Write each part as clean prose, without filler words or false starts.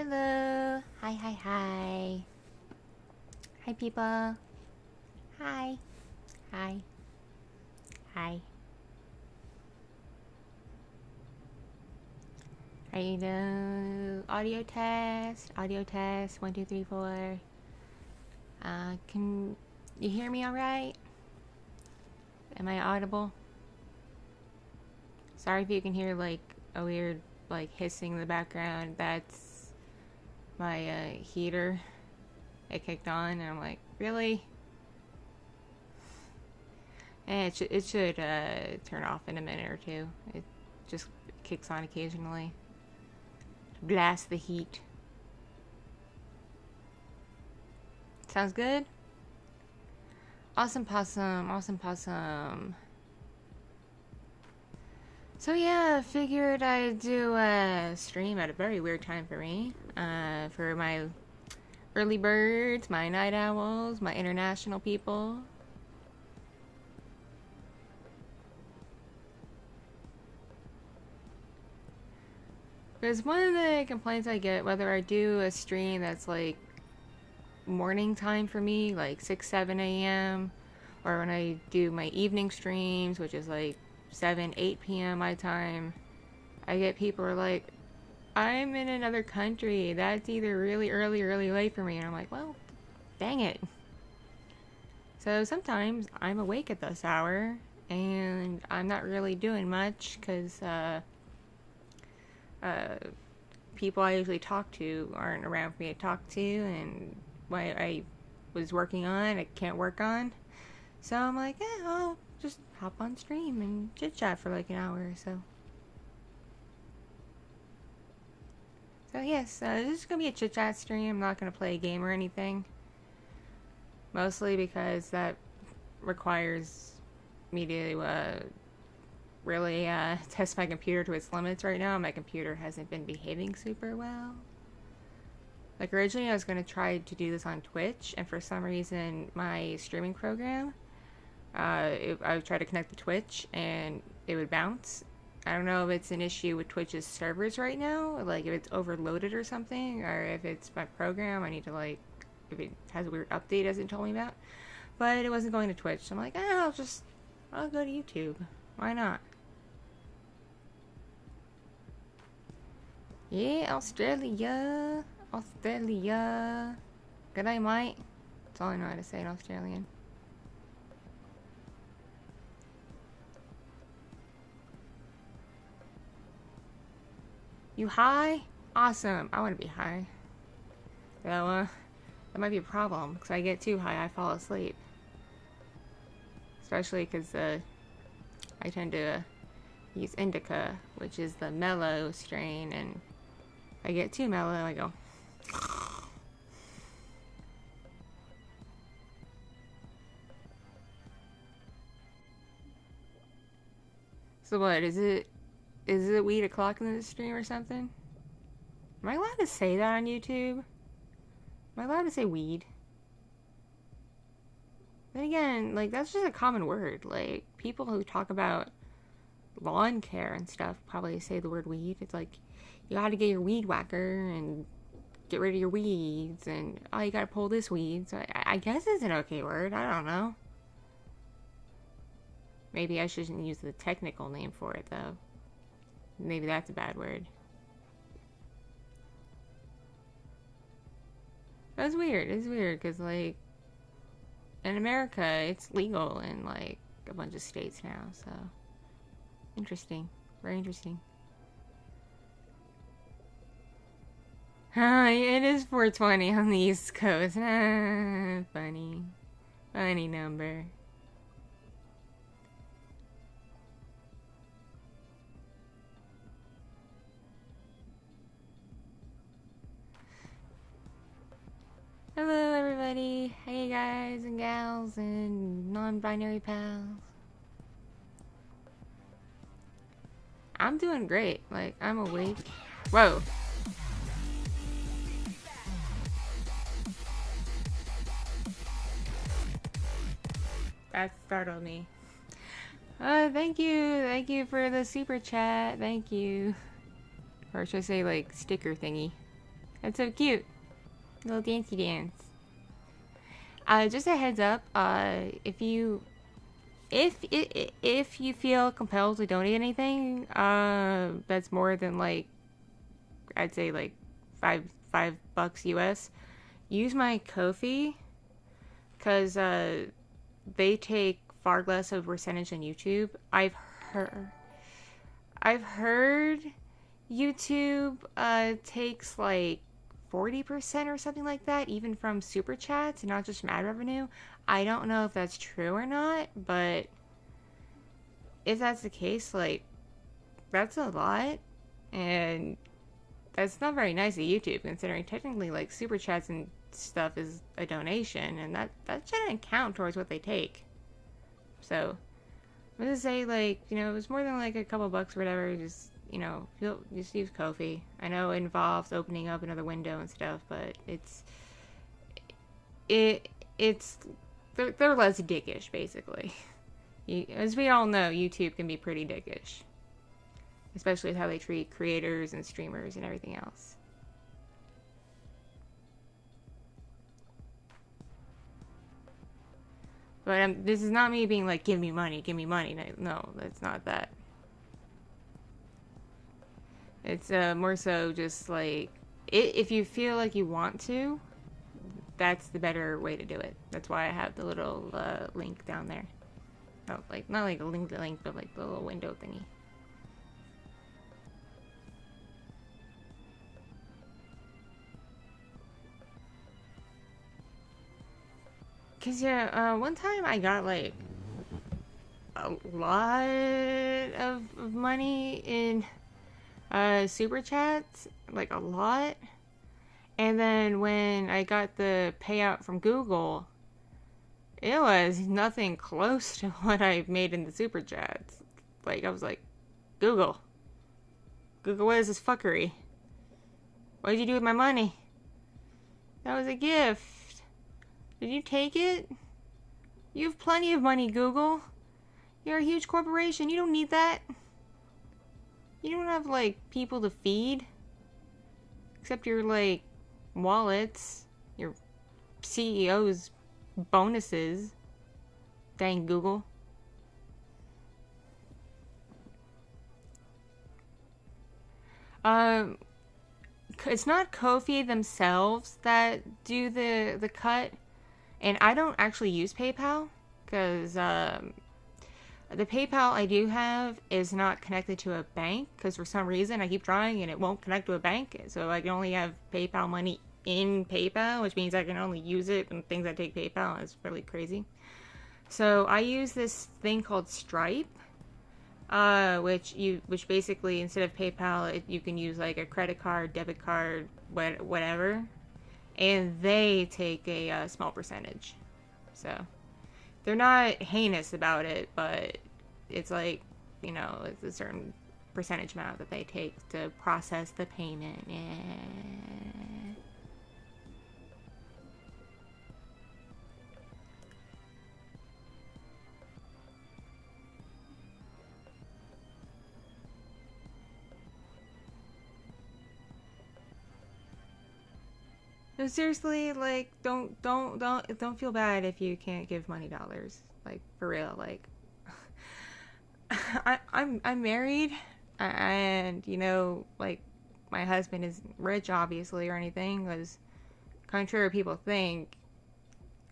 Hello. Hi, hi, hi. Hi, people. Hi. Hi. Hi. Are you doing audio test? Audio test. 1, 2, 3, 4. Can you hear me all right? Am I audible? Sorry if you can hear like a weird like hissing in the background. That's my heater. It kicked on, and I'm like, really? And it should turn off in a minute or two. It just kicks on occasionally. Blast the heat. Sounds good? Awesome possum. Awesome possum. So yeah, I figured I'd do a stream at a very weird time for me. For my early birds, my night owls, my international people. Because one of the complaints I get, whether I do a stream that's like morning time for me, like 6, 7 a.m., or when I do my evening streams, which is like 7, 8 p.m. my time, I get people who are like, I'm in another country. That's either really early or really late for me. And I'm like, well, dang it. So sometimes I'm awake at this hour, and I'm not really doing much because people I usually talk to aren't around for me to talk to, and what I was working on, I can't work on. So I'm like, I'll just hop on stream and chit chat for like an hour or so. So yes, this is gonna be a chit chat stream. I'm not gonna play a game or anything. Mostly because that requires me to really test my computer to its limits right now. My computer hasn't been behaving super well. Like originally I was going to try to do this on Twitch, and for some reason my streaming program, I would try to connect to Twitch and it would bounce. I don't know if it's an issue with Twitch's servers right now, like if it's overloaded or something, or if it's my program. I need to like, if it has a weird update it hasn't told me about. But it wasn't going to Twitch, so I'm like, I'll go to YouTube. Why not? Yeah, Australia. Australia. Good day, mate. That's all I know how to say in Australian. You high? Awesome. I want to be high. Though, that might be a problem, because I get too high, I fall asleep. Especially because I tend to use indica, which is the mellow strain, and if I get too mellow, I go. So what, is it weed o'clock in the stream or something? Am I allowed to say that on YouTube? Am I allowed to say weed? Then again, like, that's just a common word. Like, people who talk about lawn care and stuff probably say the word weed. It's like, you gotta get your weed whacker and get rid of your weeds, and oh, you gotta pull this weed. So I guess it's an okay word. I don't know. Maybe I shouldn't use the technical name for it, though. Maybe that's a bad word. That's weird. It's weird because, like, in America, it's legal in, like, a bunch of states now, so. Interesting. Very interesting. It is 4:20 on the East Coast. Funny. Funny number. Hello, everybody. Hey, guys and gals and non-binary pals. I'm doing great. Like, I'm awake. Whoa. That startled me. Thank you. Thank you for the super chat. Thank you. Or should I say, like, sticker thingy. That's so cute. Little dancey dance. Just a heads up, if you feel compelled to donate anything, that's more than like, I'd say like five bucks US, use my Ko-fi, because they take far less of a percentage than YouTube. I've heard YouTube takes like 40% or something like that, even from super chats and not just ad revenue. I don't know if that's true or not, but if that's the case, like, that's a lot, and that's not very nice of YouTube, considering technically, like, super chats and stuff is a donation, and that shouldn't count towards what they take. So I'm gonna say, like, you know, it was more than like a couple bucks or whatever. Just, you know, just use Ko-fi. I know it involves opening up another window and stuff, but it's they're less dickish, basically. As we all know, YouTube can be pretty dickish, especially with how they treat creators and streamers and everything else. But this is not me being like, give me money, give me money. No, that's not that. It's more so just like, if you feel like you want to, that's the better way to do it. That's why I have the little link down there. Oh, like, not like a link, but like the little window thingy. Cause yeah, one time I got like a lot of money in super chats, like a lot. And then when I got the payout from Google, it was nothing close to what I made in the super chats. Like, I was like, Google, what is this fuckery? What did you do with my money? That was a gift. Did you take it? You have plenty of money, Google. You're a huge corporation. You don't need that. You don't have, like, people to feed. Except your, like, wallets. Your CEO's bonuses. Dang, Google. It's not Ko-fi themselves that do the cut. And I don't actually use PayPal, because the PayPal I do have is not connected to a bank, because for some reason I keep trying and it won't connect to a bank. So I can only have PayPal money in PayPal, which means I can only use it in things that take PayPal. It's really crazy. So I use this thing called Stripe, which basically, instead of PayPal, you can use like a credit card, debit card, whatever. And they take a small percentage. So they're not heinous about it, but it's like, you know, it's a certain percentage amount that they take to process the payment. Yeah. No, seriously, like, don't feel bad if you can't give money dollars. Like, for real, like, I'm married, and, you know, like, my husband isn't rich, obviously, or anything, because contrary to people think,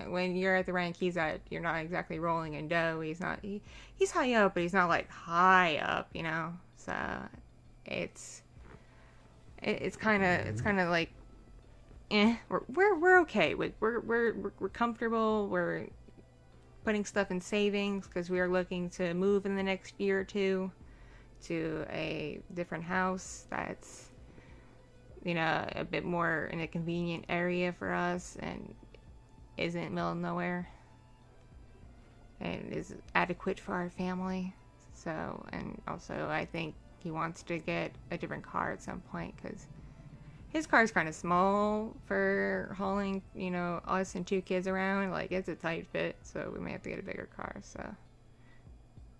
when you're at the rank he's at, you're not exactly rolling in dough. He's high up, but he's not, like, high up, you know? So, it's kind of like, we're okay. We're comfortable. We're putting stuff in savings because we are looking to move in the next year or two to a different house that's, you know, a bit more in a convenient area for us and isn't middle of nowhere and is adequate for our family. So, and also I think he wants to get a different car at some point, because his car's kind of small for hauling, you know, us and two kids around. Like, it's a tight fit, so we may have to get a bigger car. So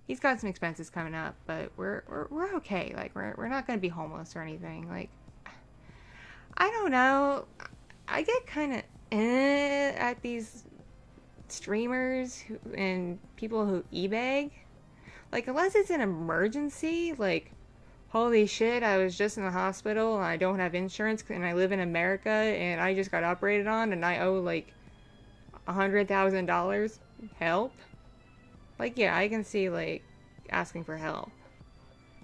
he's got some expenses coming up, but we're okay. Like, we're not gonna be homeless or anything. Like, I don't know. I get kind of at these streamers and people who e-bag. Like, unless it's an emergency, like, holy shit, I was just in the hospital and I don't have insurance and I live in America and I just got operated on and I owe like $100,000 help. Like, yeah, I can see like asking for help.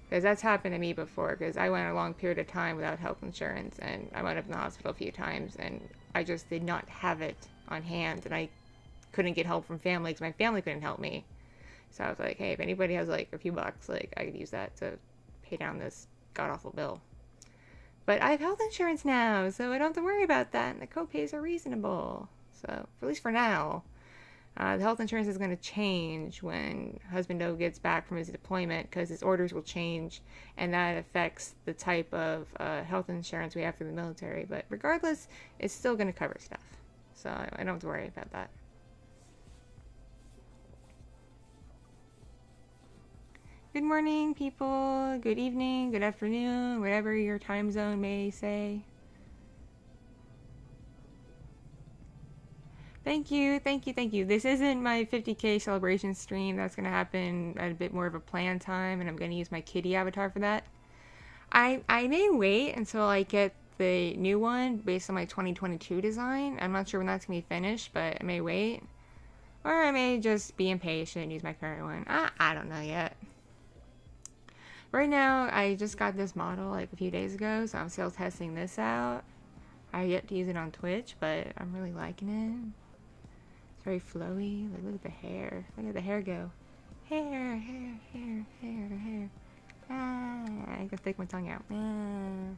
Because that's happened to me before, because I went a long period of time without health insurance and I went up in the hospital a few times and I just did not have it on hand and I couldn't get help from family because my family couldn't help me. So I was like, hey, if anybody has like a few bucks, like I could use that to pay down this god-awful bill. But I have health insurance now, so I don't have to worry about that, and the co-pays are reasonable. So, at least for now. The health insurance is going to change when Husbando gets back from his deployment because his orders will change and that affects the type of health insurance we have for the military. But regardless, it's still going to cover stuff. So I don't have to worry about that. Good morning, people. Good evening, good afternoon, whatever your time zone may say. Thank you, thank you, thank you. This isn't my 50K celebration stream. That's going to happen at a bit more of a planned time, and I'm going to use my Kitti avatar for that. I may wait until I get the new one based on my 2022 design. I'm not sure when that's going to be finished, but I may wait. Or I may just be impatient and use my current one. I don't know yet. Right now, I just got this model like a few days ago, so I'm still testing this out. I have yet to use it on Twitch, but I'm really liking it. Very flowy. Like, look at the hair. Look at the hair go. Hair, hair, hair, hair, hair. Ah, I can stick my tongue out. Ah.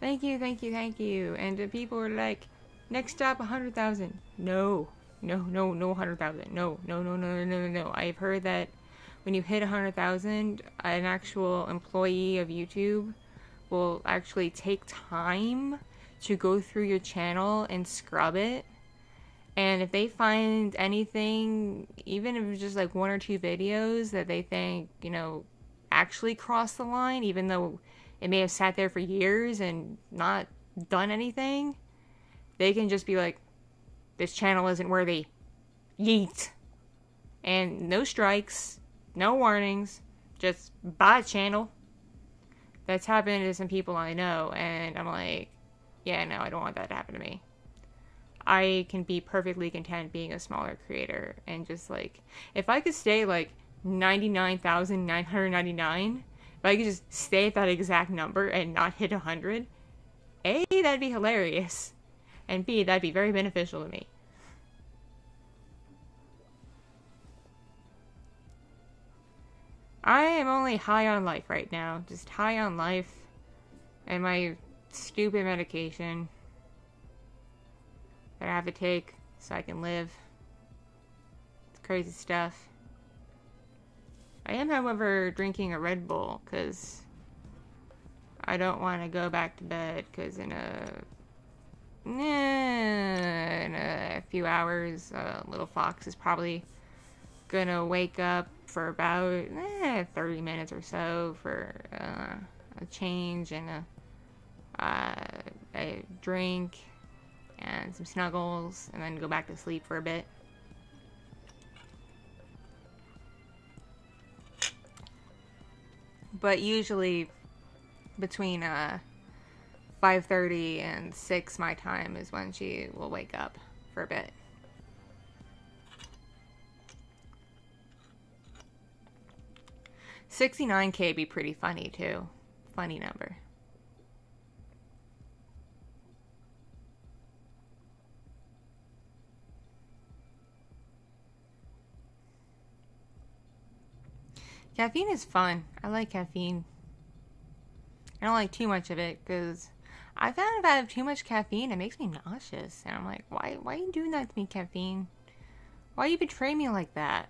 Thank you, thank you, thank you. And the people were like, next stop 100,000. No, no, no, no 100,000. No, no, no, no, no, no, no. I've heard that when you hit 100,000, an actual employee of YouTube will actually take time to go through your channel and scrub it. And if they find anything, even if it's just like one or two videos that they think, you know, actually crossed the line, even though it may have sat there for years and not done anything, they can just be like, this channel isn't worthy. Yeet. And no strikes, no warnings, just buy a channel. That's happened to some people I know, and I'm like, yeah, no, I don't want that to happen to me. I can be perfectly content being a smaller creator, and just like, if I could stay like 99,999, if I could just stay at that exact number and not hit 100, A, that'd be hilarious, and B, that'd be very beneficial to me. I am only high on life right now. Just high on life and my stupid medication that I have to take so I can live. It's crazy stuff. I am, however, drinking a Red Bull because I don't want to go back to bed because in a few hours, little Fox is probably gonna wake up for about 30 minutes or so for a change and a drink and some snuggles, and then go back to sleep for a bit. But usually between 5:30 and 6 my time is when she will wake up for a bit. $69K be pretty funny too. Funny number. Caffeine is fun. I like caffeine. I don't like too much of it because I found if I have too much caffeine, it makes me nauseous. And I'm like, why are you doing that to me, caffeine? Why you betray me like that?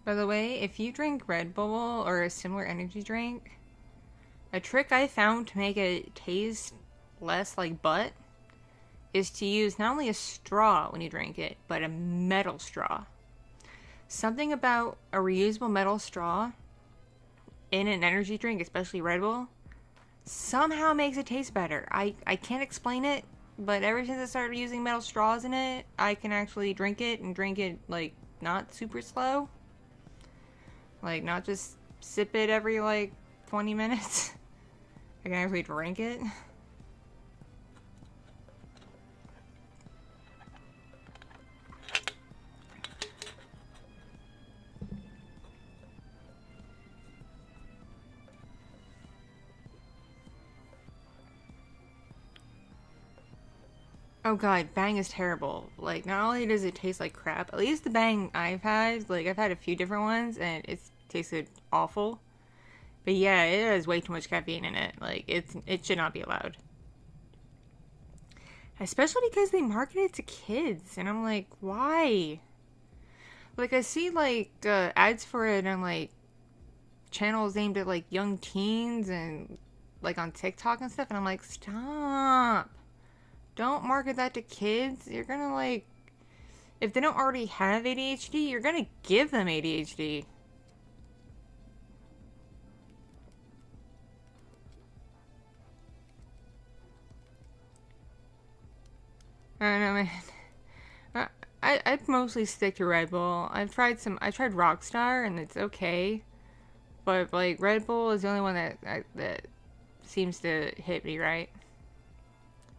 By the way, if you drink Red Bull or a similar energy drink, a trick I found to make it taste less like butt is to use not only a straw when you drink it, but a metal straw. Something about a reusable metal straw in an energy drink, especially Red Bull, somehow makes it taste better. I can't explain it, but ever since I started using metal straws in it, I can actually drink it and drink it like not super slow. Like not just sip it every like 20 minutes. I can actually drink it. Oh god, Bang is terrible. Like, not only does it taste like crap, at least the Bang I've had, like, I've had a few different ones, and it's tasted awful. But yeah, it has way too much caffeine in it. Like, it should not be allowed. Especially because they market it to kids, and I'm like, why? Like, I see, like, ads for it on, like, channels aimed at, like, young teens and, like, on TikTok and stuff, and I'm like, stop. Don't market that to kids. You're gonna, like, if they don't already have ADHD, you're gonna give them ADHD. I don't know, man. I'd mostly stick to Red Bull. I tried Rockstar, and it's okay. But, like, Red Bull is the only one that seems to hit me right.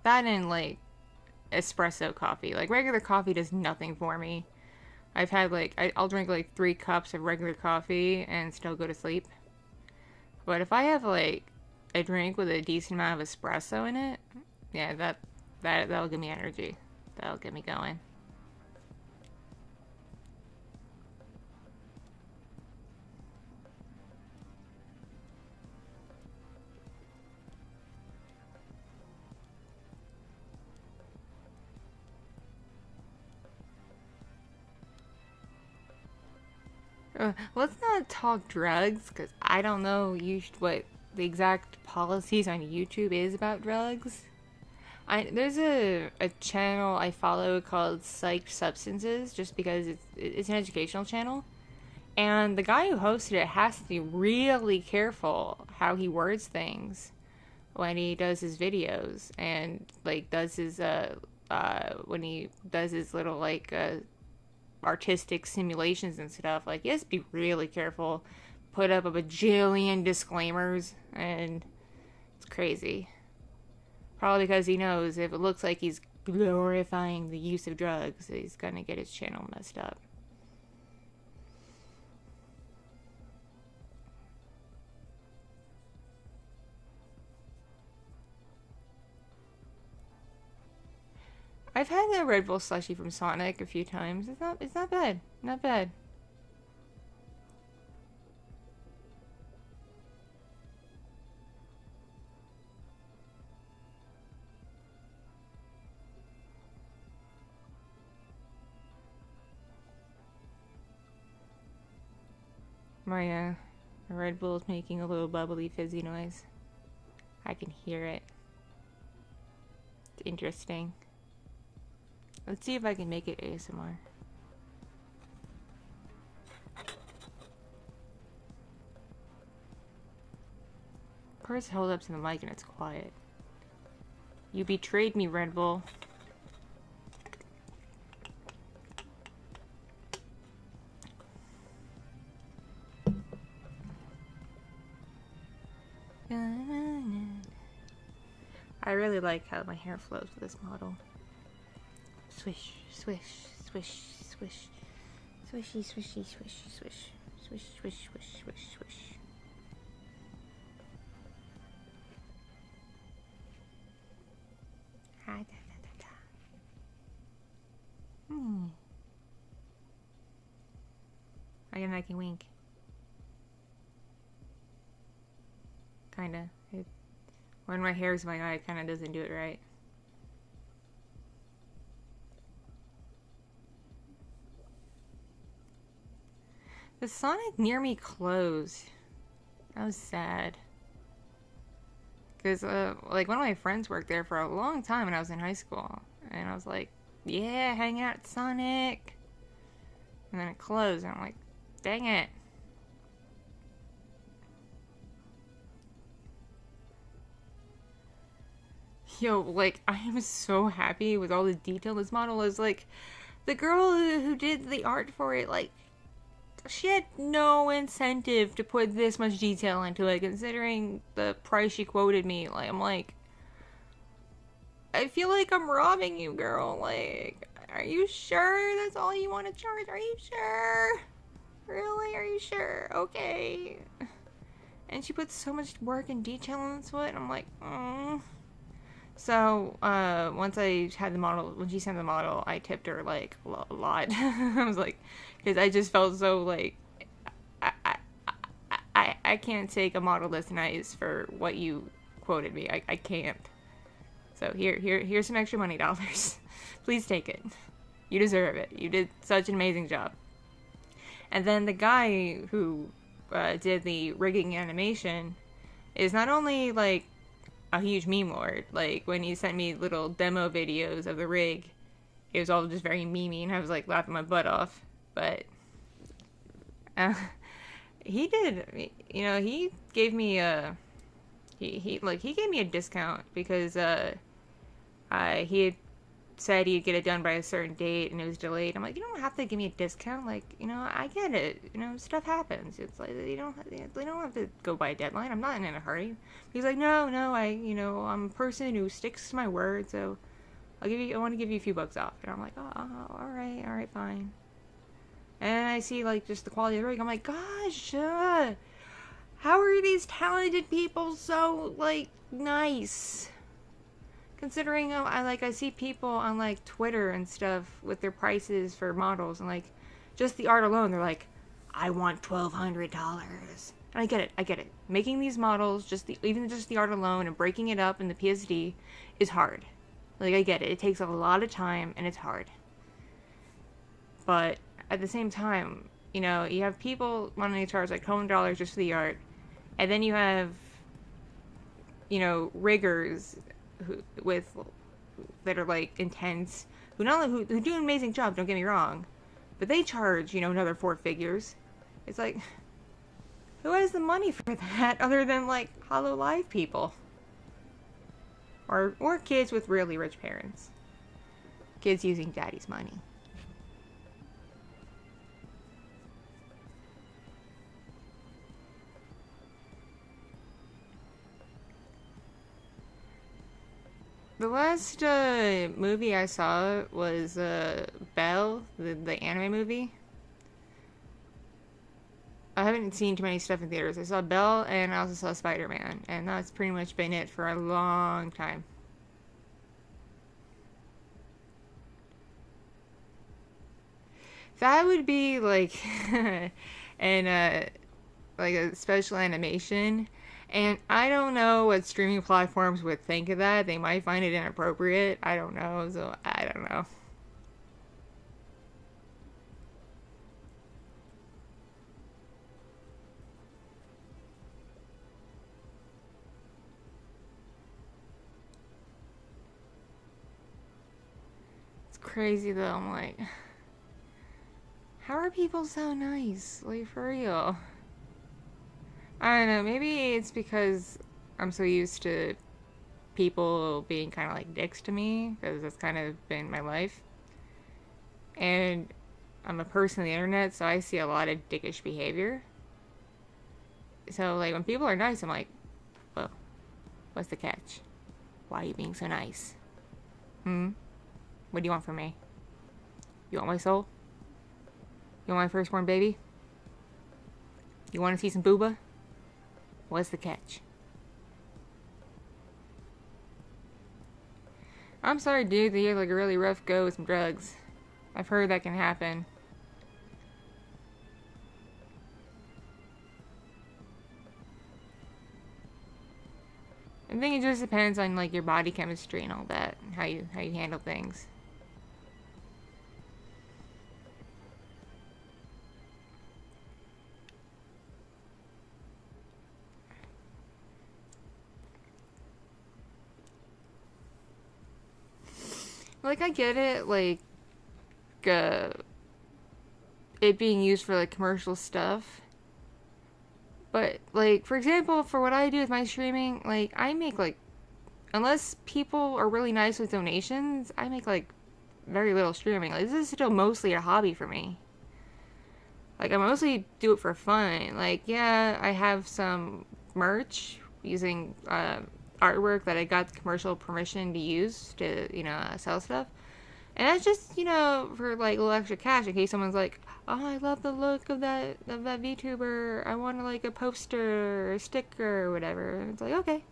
That and, like, espresso coffee. Like, regular coffee does nothing for me. I've had, like, I'll drink, like, 3 cups of regular coffee and still go to sleep. But if I have, like, a drink with a decent amount of espresso in it, yeah, that'll give me energy. That'll get me going. Let's not talk drugs, because I don't know what the exact policies on YouTube is about drugs. There's a channel I follow called Psyched Substances, just because it's an educational channel. And the guy who hosted it has to be really careful how he words things when he does his videos, and like does his when he does his little like artistic simulations and stuff. Like, he has to be really careful, put up a bajillion disclaimers, and it's crazy. Probably because he knows if it looks like he's glorifying the use of drugs, he's gonna get his channel messed up. I've had the Red Bull slushie from Sonic a few times. It's not bad. Not bad. My Red Bull is making a little bubbly fizzy noise. I can hear it. It's interesting. Let's see if I can make it ASMR. Of course, it holds up to the mic and it's quiet. You betrayed me, Red Bull. I really like how my hair flows with this model. Swish, swish, swish, swish. Swishy, swishy, swish, swish. Swish, swish, swish, swish, swish. Ha, da, da, da, da. I can wink. Kinda. When my hair's in my eye, it kinda doesn't do it right. The Sonic near me closed. That was sad. Because, like, one of my friends worked there for a long time when I was in high school. And I was like, yeah, hang out at Sonic. And then it closed, and I'm like, dang it. Yo, like, I am so happy with all the detail this model is. Like, the girl who did the art for it, like, she had no incentive to put this much detail into it, considering the price she quoted me. Like, I'm like, I feel like I'm robbing you, girl. Like, are you sure that's all you want to charge? Are you sure? Really? Are you sure? Okay. And she put so much work and detail into it, and I'm like, oh. So, once I had the model, when she sent the model, I tipped her, like, a lot. I was like, because I just felt so, like, I can't take a model this nice for what you quoted me. I can't. So, here's some extra money dollars. Please take it. You deserve it. You did such an amazing job. And then the guy who did the rigging animation is not only, like, a huge meme lord. Like, when he sent me little demo videos of the rig, it was all just very memey, and I was, like, laughing my butt off. But, he did, you know, he gave me a, he gave me a discount, because, he had said he'd get it done by a certain date, and it was delayed. I'm like, you don't have to give me a discount. Like, you know, I get it. You know, stuff happens. It's like, they don't have to go by a deadline. I'm not in a hurry. He's like, no, I'm a person who sticks to my word, so I want to give you a few bucks off. And I'm like, oh, all right, fine. And I see, like, just the quality of the rig. I'm like, gosh, how are these talented people so, like, nice? Considering I see people on, like, Twitter and stuff with their prices for models, and, like, just the art alone, they're like, I want $1,200. And I get it. Making these models, even just the art alone and breaking it up in the PSD is hard. Like, I get it. It takes a lot of time, and it's hard. But at the same time, you know, you have people wanting to charge, like, $100 just for the art, and then you have, you know, riggers that are, like, intense, who do an amazing job, don't get me wrong, but they charge, you know, another 4 figures. It's like, who has the money for that other than, like, Hollow Live people? Or kids with really rich parents. Kids using daddy's money. The last movie I saw was Belle, the anime movie. I haven't seen too many stuff in theaters. I saw Belle, and I also saw Spider-Man, and that's pretty much been it for a long time. That would be like like a special animation. And I don't know what streaming platforms would think of that. They might find it inappropriate. I don't know. So, I don't know. It's crazy, though. I'm like, how are people so nice? Like, for real. I don't know. Maybe it's because I'm so used to people being kind of like dicks to me, because that's kind of been my life. And I'm a person on the internet, so I see a lot of dickish behavior. So, like, when people are nice, I'm like, well, what's the catch? Why are you being so nice? What do you want from me? You want my soul? You want my firstborn baby? You want to see some booba? What's the catch? I'm sorry, dude, that you had like a really rough go with some drugs. I've heard that can happen. I think it just depends on like your body chemistry and all that, and how you handle things. like, I get it, like, uh, it being used for, like, commercial stuff. But, like, for example, for what I do with my streaming, like, I make, like, unless people are really nice with donations, I make, like, very little streaming. Like, this is still mostly a hobby for me. Like, I mostly do it for fun. Like, yeah, I have some merch using artwork that I got commercial permission to use to, sell stuff. And that's just, for, like, a little extra cash in case someone's like, oh, I love the look of that VTuber. I want, like, a poster or a sticker or whatever. And it's like, okay.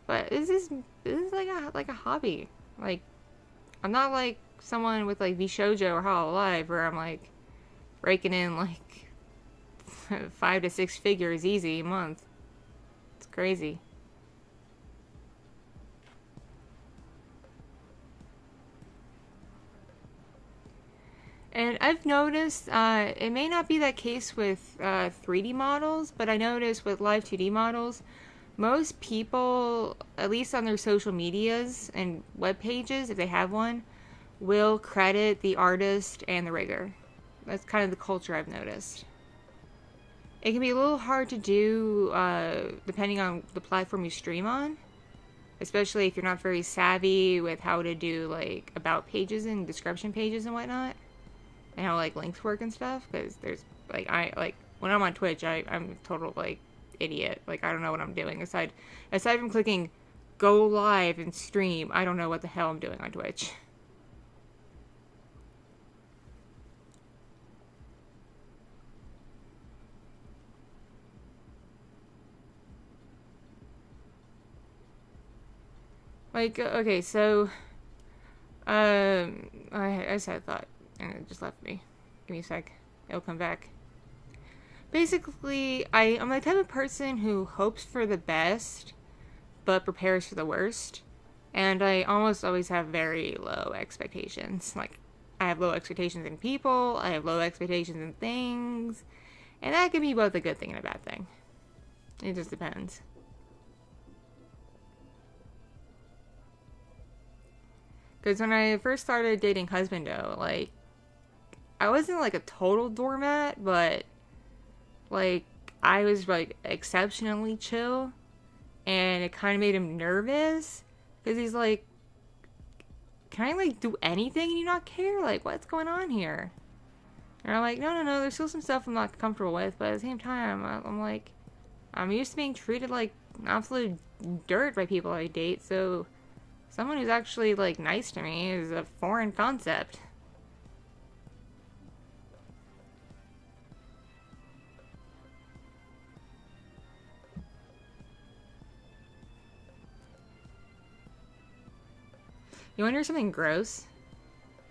But this is like a hobby. Like, I'm not like someone with, like, VShojo or Hollow Live where I'm, like, raking in, like, 5 to 6 figures easy a month. It's crazy. And I've noticed, it may not be that case with 3D models, but I noticed with live 2D models, most people, at least on their social medias and web pages, if they have one, will credit the artist and the rigger. That's kind of the culture I've noticed. It can be a little hard to do depending on the platform you stream on, especially if you're not very savvy with how to do, like, about pages and description pages and whatnot, and how, like, links work and stuff, because there's, like, when I'm on Twitch, I'm a total, like, idiot. Like, I don't know what I'm doing. Aside from clicking go live and stream, I don't know what the hell I'm doing on Twitch. Like, okay, so, I just had a thought, and it just left me. Give me a sec. It'll come back. Basically, I'm the type of person who hopes for the best, but prepares for the worst. And I almost always have very low expectations. Like, I have low expectations in people, I have low expectations in things, and that can be both a good thing and a bad thing. It just depends. Because when I first started dating Husbando, like, I wasn't, like, a total doormat, but, like, I was, like, exceptionally chill, and it kind of made him nervous, because he's like, can I, like, do anything and you not care? Like, what's going on here? And I'm like, no, there's still some stuff I'm not comfortable with, but at the same time, I'm like, I'm used to being treated like absolute dirt by people I date, so someone who's actually, like, nice to me is a foreign concept. You want to hear something gross?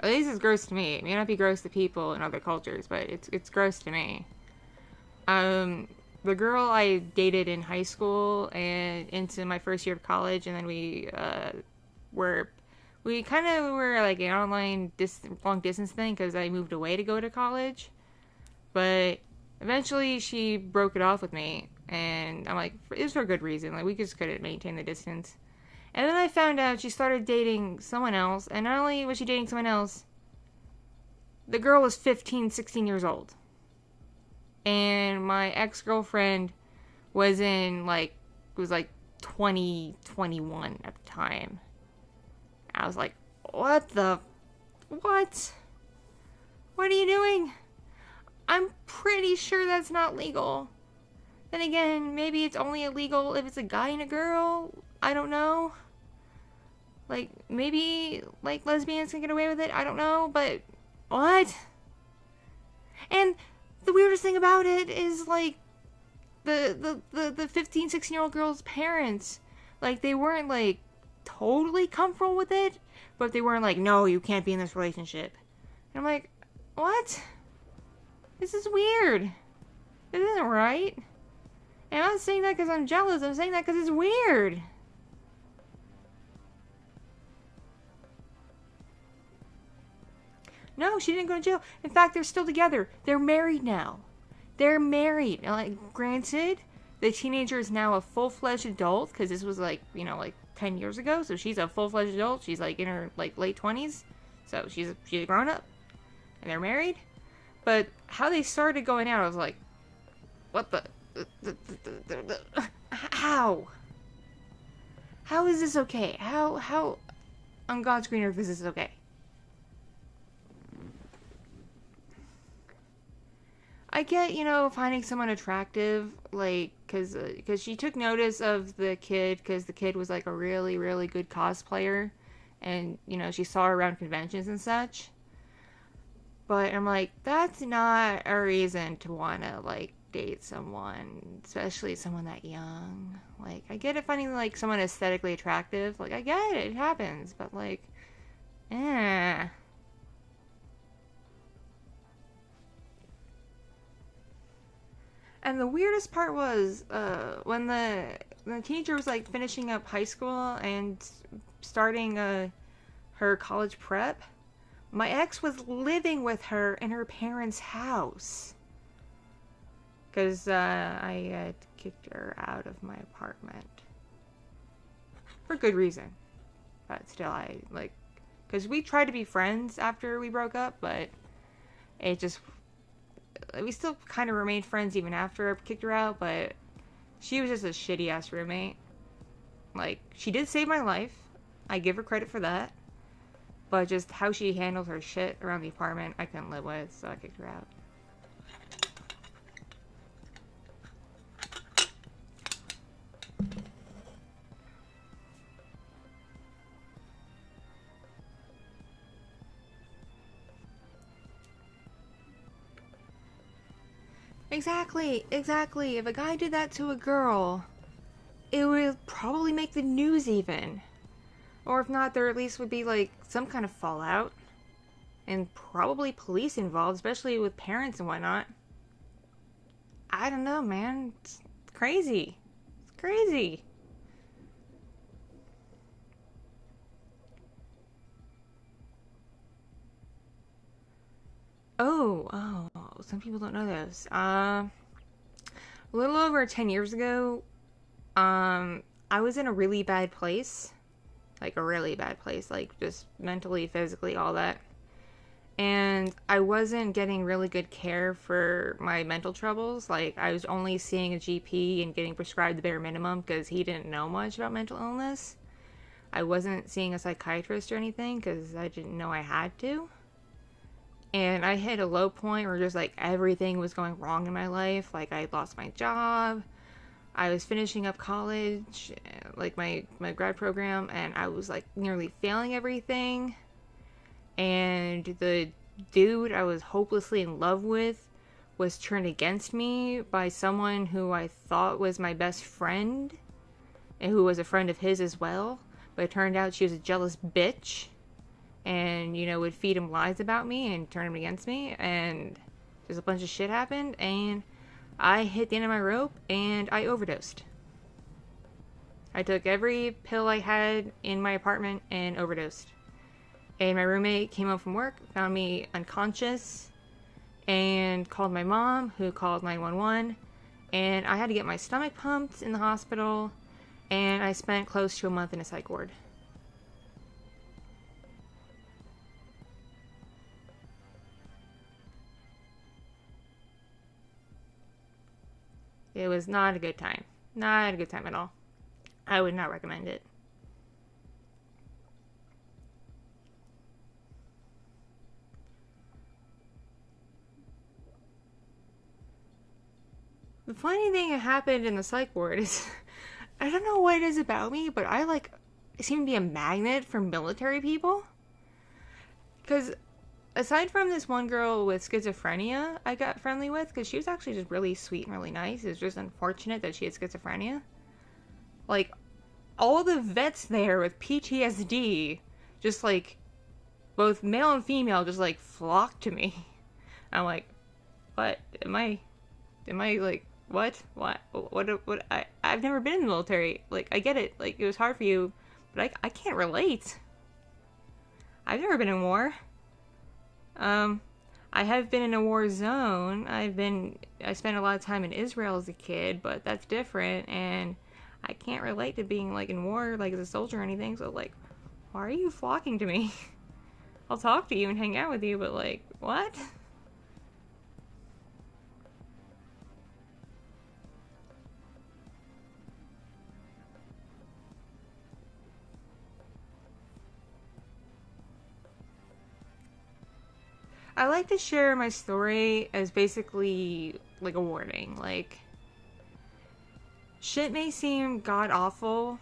At least it's gross to me. It may not be gross to people in other cultures, but it's gross to me. The girl I dated in high school and into my first year of college, and then we kind of were like an online long distance thing because I moved away to go to college. But eventually she broke it off with me, and I'm like, it was for a good reason. Like, we just couldn't maintain the distance. And then I found out she started dating someone else, and not only was she dating someone else, the girl was 15, 16 years old. And my ex-girlfriend was 20, 21 at the time. I was like, what? What are you doing? I'm pretty sure that's not legal. Then again, maybe it's only illegal if it's a guy and a girl. I don't know. Like, maybe, like, lesbians can get away with it. I don't know, but what? And the weirdest thing about it is, like, the 15, 16-year-old girl's parents, like, they weren't, like, totally comfortable with it, but they weren't like, no, you can't be in this relationship. And I'm like, what? This is weird. This isn't right. And I'm not saying that because I'm jealous. I'm saying that because it's weird. No, she didn't go to jail. In fact, they're still together. They're married now. They're married. Like, granted, the teenager is now a full-fledged adult, because this was, like, 10 years ago, so she's a full-fledged adult. She's like in her like late 20s, so she's a grown up, and they're married. But how they started going out, I was like, what the how is this okay? How on God's green earth is this okay? I get, finding someone attractive, like, cause she took notice of the kid, cause the kid was like a really, really good cosplayer, and, she saw her around conventions and such. But I'm like, that's not a reason to want to, like, date someone, especially someone that young. Like, I get it finding, like, someone aesthetically attractive. Like, I get it, it happens, but, like, eh. And the weirdest part was when the teenager was like finishing up high school and starting her college prep. My ex was living with her in her parents' house because I had kicked her out of my apartment for good reason. But still, because we tried to be friends after we broke up, but it just. We still kind of remained friends even after I kicked her out, but she was just a shitty ass roommate. Like, she did save my life. I give her credit for that. But just how she handled her shit around the apartment, I couldn't live with, so I kicked her out. Exactly. If a guy did that to a girl, it would probably make the news even. Or if not, there at least would be, like, some kind of fallout. And probably police involved, especially with parents and whatnot. I don't know, man. It's crazy. It's crazy. Oh, some people don't know this. A little over 10 years ago, I was in a really bad place. Like, a really bad place. Like, just mentally, physically, all that. And I wasn't getting really good care for my mental troubles. Like, I was only seeing a GP and getting prescribed the bare minimum because he didn't know much about mental illness. I wasn't seeing a psychiatrist or anything because I didn't know I had to. And I hit a low point where just, like, everything was going wrong in my life. Like, I lost my job. I was finishing up college, like, my grad program, and I was, like, nearly failing everything. And the dude I was hopelessly in love with was turned against me by someone who I thought was my best friend, and who was a friend of his as well. But it turned out she was a jealous bitch. And, would feed him lies about me and turn him against me. And just a bunch of shit happened. And I hit the end of my rope and I overdosed. I took every pill I had in my apartment and overdosed. And my roommate came home from work, found me unconscious, and called my mom, who called 911. And I had to get my stomach pumped in the hospital. And I spent close to a month in a psych ward. It was not a good time. Not a good time at all. I would not recommend it. The funny thing that happened in the psych ward is, I don't know what it is about me, but I seem to be a magnet for military people. Because aside from this one girl with schizophrenia I got friendly with, because she was actually just really sweet and really nice. It was just unfortunate that she had schizophrenia. Like, all the vets there with PTSD, just like, both male and female, just like flocked to me. I'm like, what? Am I like, what? I've never been in the military. Like, I get it. Like, it was hard for you, but I can't relate. I've never been in war. I have been in a war zone. I spent a lot of time in Israel as a kid, but that's different, and I can't relate to being, like, in war, like, as a soldier or anything, so, like, why are you flocking to me? I'll talk to you and hang out with you, but, like, what? I like to share my story as basically, like, a warning. Like, shit may seem god awful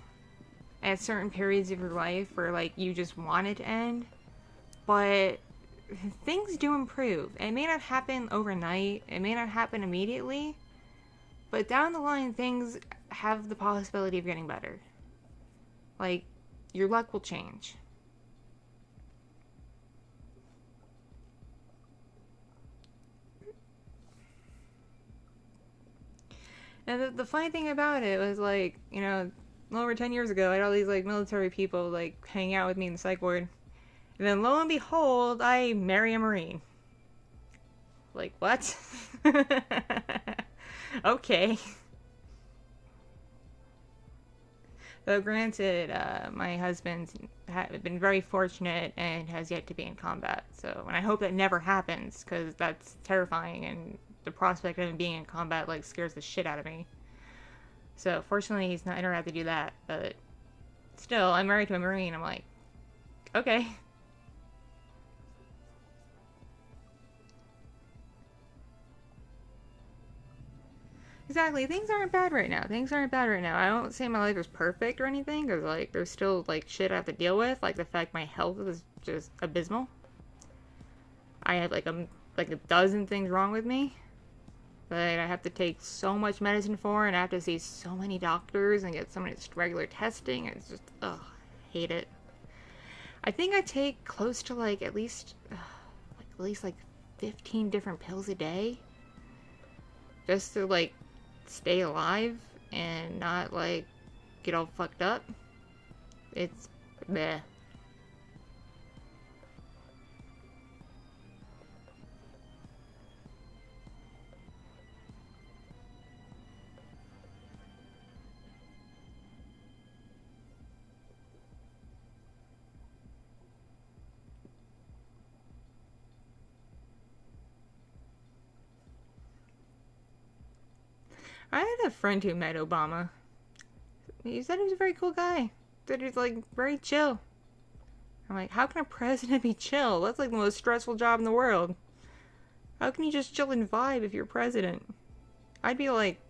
at certain periods of your life where, like, you just want it to end, but things do improve. It may not happen overnight, it may not happen immediately, but down the line, things have the possibility of getting better. Like, your luck will change. And the funny thing about it was, like, you know, a little over 10 years ago, I had all these, like, military people, like, hanging out with me in the psych ward. And then, lo and behold, I marry a Marine. Like, what? Okay. Though, granted, my husband's been very fortunate and has yet to be in combat. So, and I hope that never happens, because that's terrifying, and the prospect of him being in combat, like, scares the shit out of me. So, fortunately, I don't have to do that, but still, I'm married to a Marine. I'm like, okay. Exactly. Things aren't bad right now. Things aren't bad right now. I don't say my life is perfect or anything, because, like, there's still, like, shit I have to deal with. Like, the fact my health is just abysmal. I have, like, a dozen things wrong with me that I have to take so much medicine for, and I have to see so many doctors and get so many regular testing. It's just, ugh, hate it. I think I take close to, like, at least, like, 15 different pills a day. Just to, like, stay alive and not, like, get all fucked up. It's bleh. I had a friend who met Obama. He said he was a very cool guy. Said he's, like, very chill. I'm like, how can a president be chill? That's, like, the most stressful job in the world. How can you just chill and vibe if you're president? I'd be, like,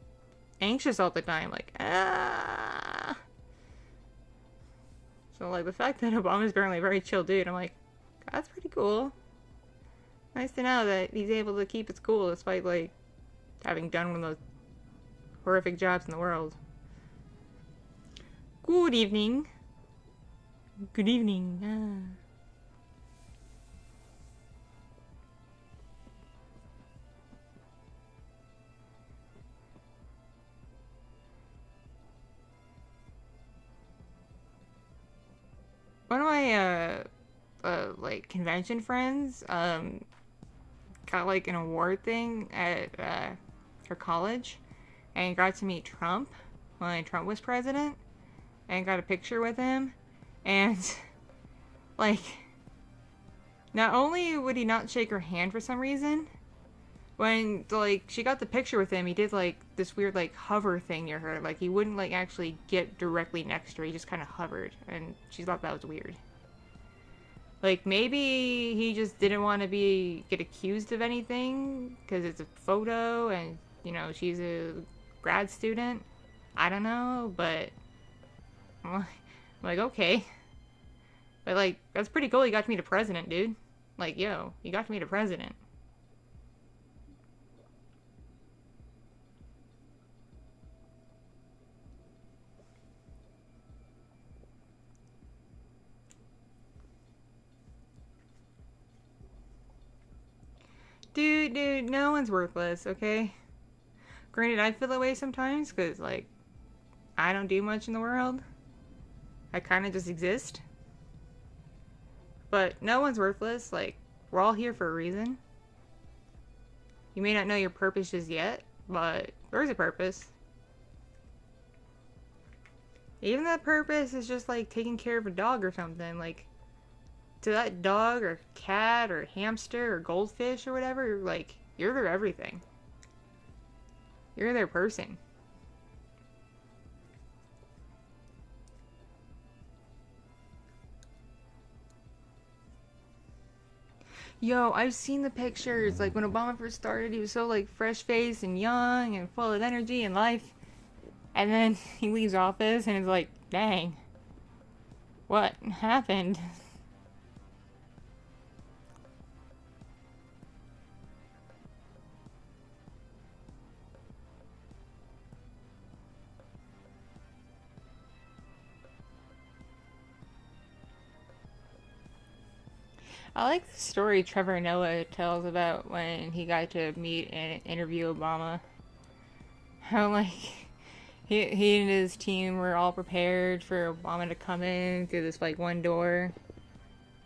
anxious all the time. Like, ah. So, like, the fact that Obama's apparently a very chill dude, I'm like, that's pretty cool. Nice to know that he's able to keep his cool despite, like, having done one of those horrific jobs in the world. Good evening. Good evening. One of my like, convention friends got, like, an award thing at her college, and got to meet Trump when Trump was president, and got a picture with him, and, like, not only would he not shake her hand for some reason, when, like, she got the picture with him, he did, like, this weird, like, hover thing near her. Like, he wouldn't, like, actually get directly next to her, he just kind of hovered, and she thought that was weird. Like, maybe he just didn't want to get accused of anything, because it's a photo, and, you know, she's a grad student. I don't know, but I'm like, okay. But, like, that's pretty cool. You got to meet a president, dude. Like, yo, you got to meet a president. Dude, no one's worthless, okay? Granted, I feel that way sometimes, because, like, I don't do much in the world. I kind of just exist. But no one's worthless. Like, we're all here for a reason. You may not know your purpose just yet, but there is a purpose. Even that purpose is just like taking care of a dog or something. Like, to that dog or cat or hamster or goldfish or whatever, like, you're their everything. You're their person. Yo, I've seen the pictures. Like, when Obama first started, he was so, like, fresh-faced and young and full of energy and life. And then he leaves office and it's like, dang. What happened? I like the story Trevor Noah tells about when he got to meet and interview Obama. How, like, he and his team were all prepared for Obama to come in through this, like, one door.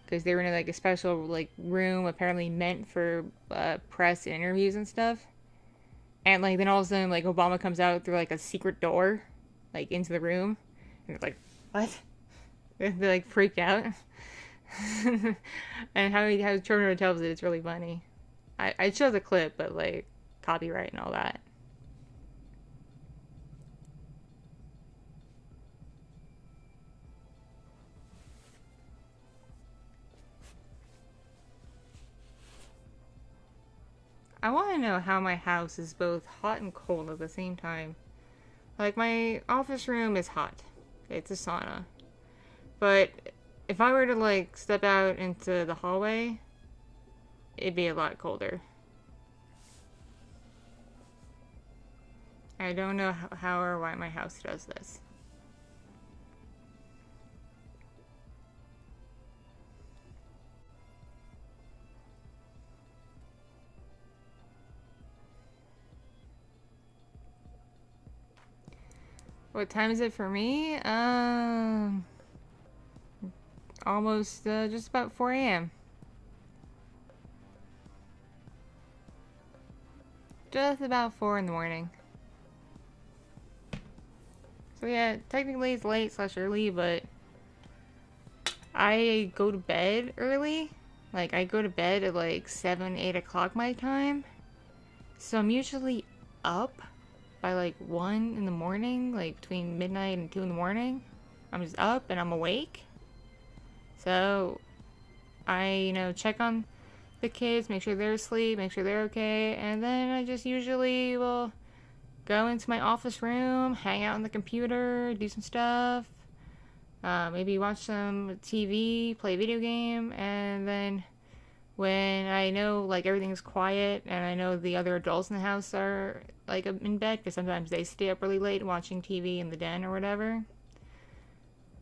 Because they were in, like, a special, like, room apparently meant for press interviews and stuff. And, like, then all of a sudden, like, Obama comes out through, like, a secret door, like, into the room. And they're like, what? They, like, freaked out. And how Trevor tells it, it's really funny. I'd show the clip, but, like, copyright and all that. I want to know how my house is both hot and cold at the same time. Like, my office room is hot. It's a sauna. But if I were to, like, step out into the hallway, it'd be a lot colder. I don't know how or why my house does this. What time is it for me? Almost just about 4 a.m. Just about 4 in the morning. So yeah, technically it's late / early, but I go to bed early. Like, I go to bed at like 7, 8 o'clock my time. So I'm usually up by like 1 in the morning, like between midnight and 2 in the morning. I'm just up and I'm awake. So I, check on the kids, make sure they're asleep, make sure they're okay, and then I just usually will go into my office room, hang out on the computer, do some stuff, maybe watch some TV, play a video game, and then when I know, like, everything's quiet and I know the other adults in the house are, like, in bed, because sometimes they stay up really late watching TV in the den or whatever,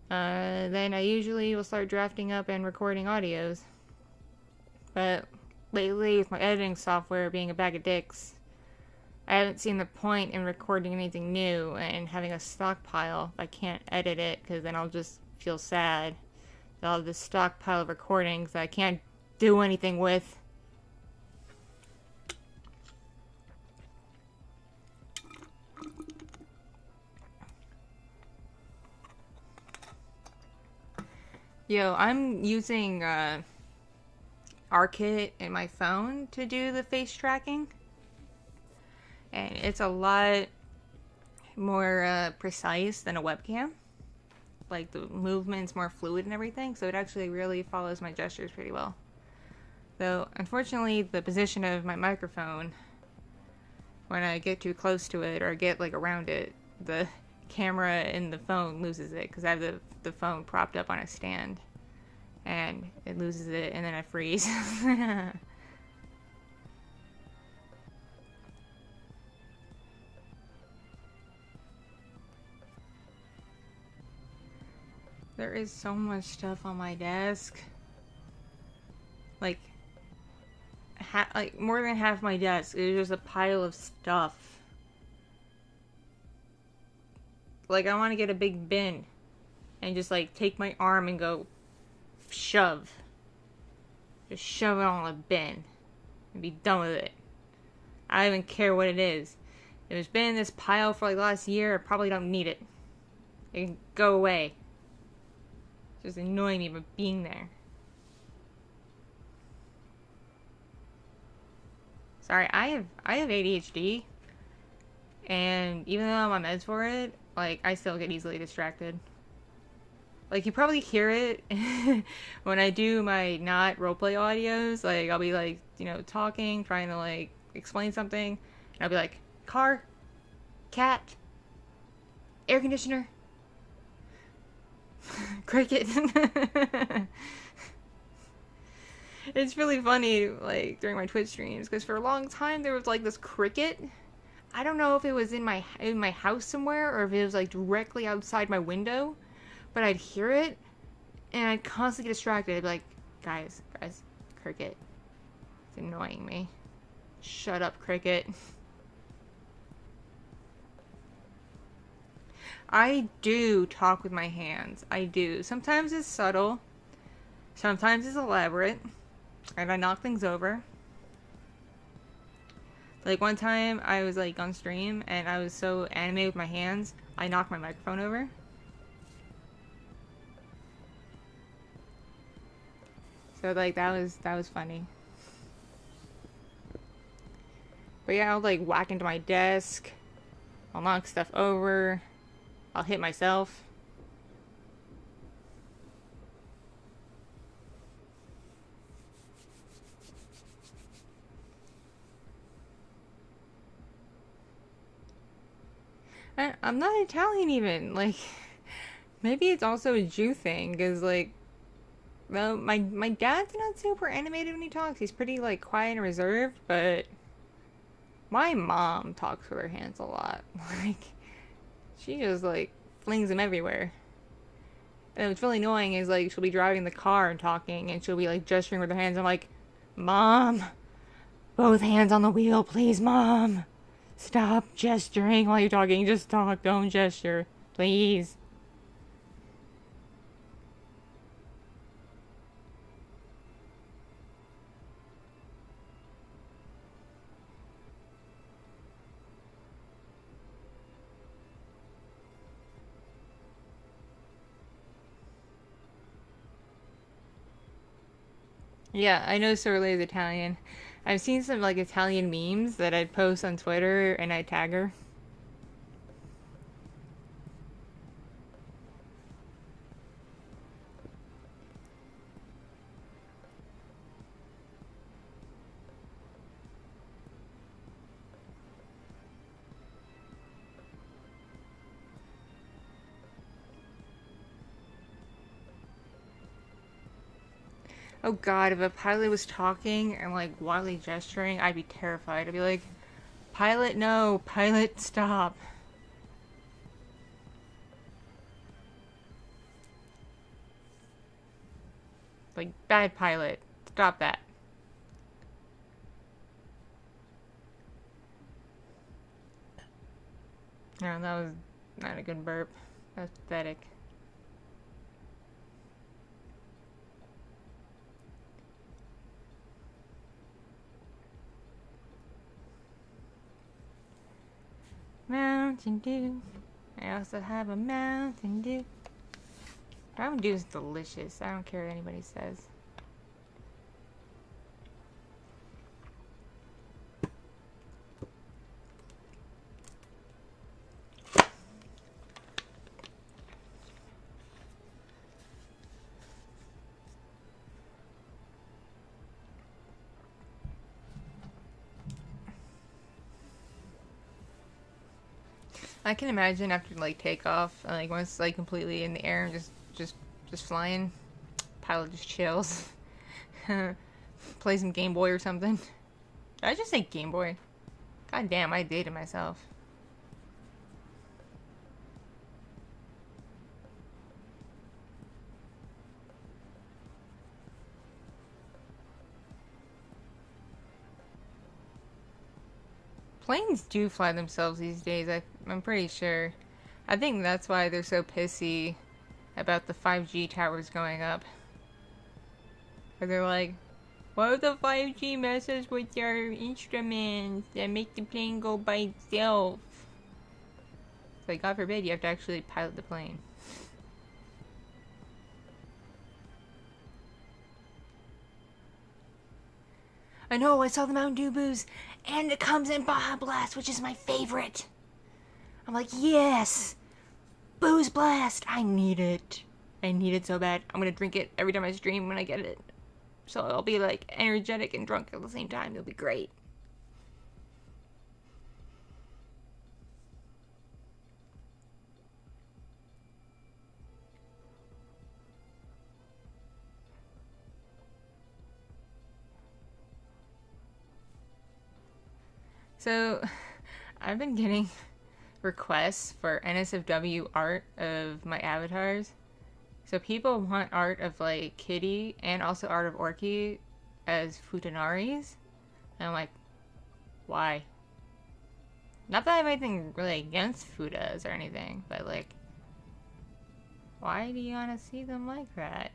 then I usually will start drafting up and recording audios. But lately, with my editing software being a bag of dicks, I haven't seen the point in recording anything new and having a stockpile if I can't edit it, because then I'll just feel sad that I'll have this stockpile of recordings that I can't do anything with. Yo, I'm using ARKit in my phone to do the face tracking. And it's a lot more precise than a webcam. Like, the movement's more fluid and everything, so it actually really follows my gestures pretty well. Though, unfortunately, the position of my microphone, when I get too close to it or get, like, around it, the camera in the phone loses it, because I have the phone propped up on a stand. And it loses it, and then I freeze. There is so much stuff on my desk. Like, more than half my desk is just a pile of stuff. Like, I want to get a big bin and just, like, take my arm and go shove. Just shove it on a bin and be done with it. I don't even care what it is. If it's been in this pile for, like, the last year, I probably don't need it. It can go away. It's just annoying me by being there. Sorry, I have ADHD, and even though I'm on meds for it, like, I still get easily distracted. Like, you probably hear it when I do my not roleplay audios. Like, I'll be, like, you know, talking, trying to, like, explain something. And I'll be like, car, cat, air conditioner, cricket. It's really funny, like, during my Twitch streams, because for a long time there was, like, this cricket. I don't know if it was in my house somewhere, or if it was, like, directly outside my window. But I'd hear it, and I'd constantly get distracted. I'd be like, guys, cricket. It's annoying me. Shut up, cricket. I do talk with my hands. I do. Sometimes it's subtle. Sometimes it's elaborate. And I knock things over. Like, one time, I was, like, on stream, and I was so animated with my hands, I knocked my microphone over. So, like, that was funny. But yeah, I'll, like, whack into my desk. I'll knock stuff over. I'll hit myself. I'm not Italian even. Like, maybe it's also a Jew thing, because, like, well, my dad's not super animated when he talks. He's pretty, like, quiet and reserved, but my mom talks with her hands a lot. Like, she just, like, flings them everywhere. And what's really annoying is, like, she'll be driving the car and talking, and she'll be, like, gesturing with her hands. I'm like, Mom, both hands on the wheel, please, Mom. Stop gesturing while you're talking. Just talk, don't gesture. Please. Yeah, I know Sorley is Italian. I've seen some, like, Italian memes that I'd post on Twitter, and I'd tag her. Oh god, if a pilot was talking and, like, wildly gesturing, I'd be terrified. I'd be like, pilot, no. Pilot, stop. Like, bad pilot. Stop that. No, that was not a good burp. That's pathetic. Mountain Dew. I also have a Mountain Dew. Mountain Dew is delicious. I don't care what anybody says. I can imagine after, like, takeoff, like, once, like, completely in the air and just flying, pilot just chills. Play some Game Boy or something. Did I just say Game Boy? God damn, I dated myself. Planes do fly themselves these days, I'm pretty sure. I think that's why they're so pissy about the 5G towers going up. Because they're like, what if the 5G messes with your instruments and make the plane go by itself? Like, God forbid you have to actually pilot the plane. I know, I saw the Mountain Dew booze, and it comes in Baja Blast, which is my favorite. I'm like, yes! Booze Blast! I need it. I need it so bad. I'm gonna drink it every time I stream when I get it. So I'll be like energetic and drunk at the same time. It'll be great. So, I've been getting requests for NSFW art of my avatars. So people want art of like Kitti and also art of Orky as Futanaris. And I'm like, why? Not that I have anything really against Futas or anything, but like, why do you want to see them like that?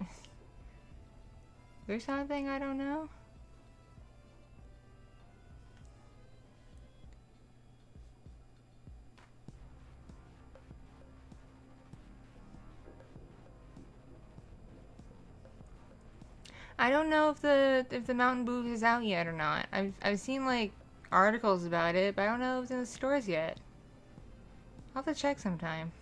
There's something I don't know? I don't know if the Mountain Booth is out yet or not. I've seen like articles about it, but I don't know if it's in the stores yet. I'll have to check sometime.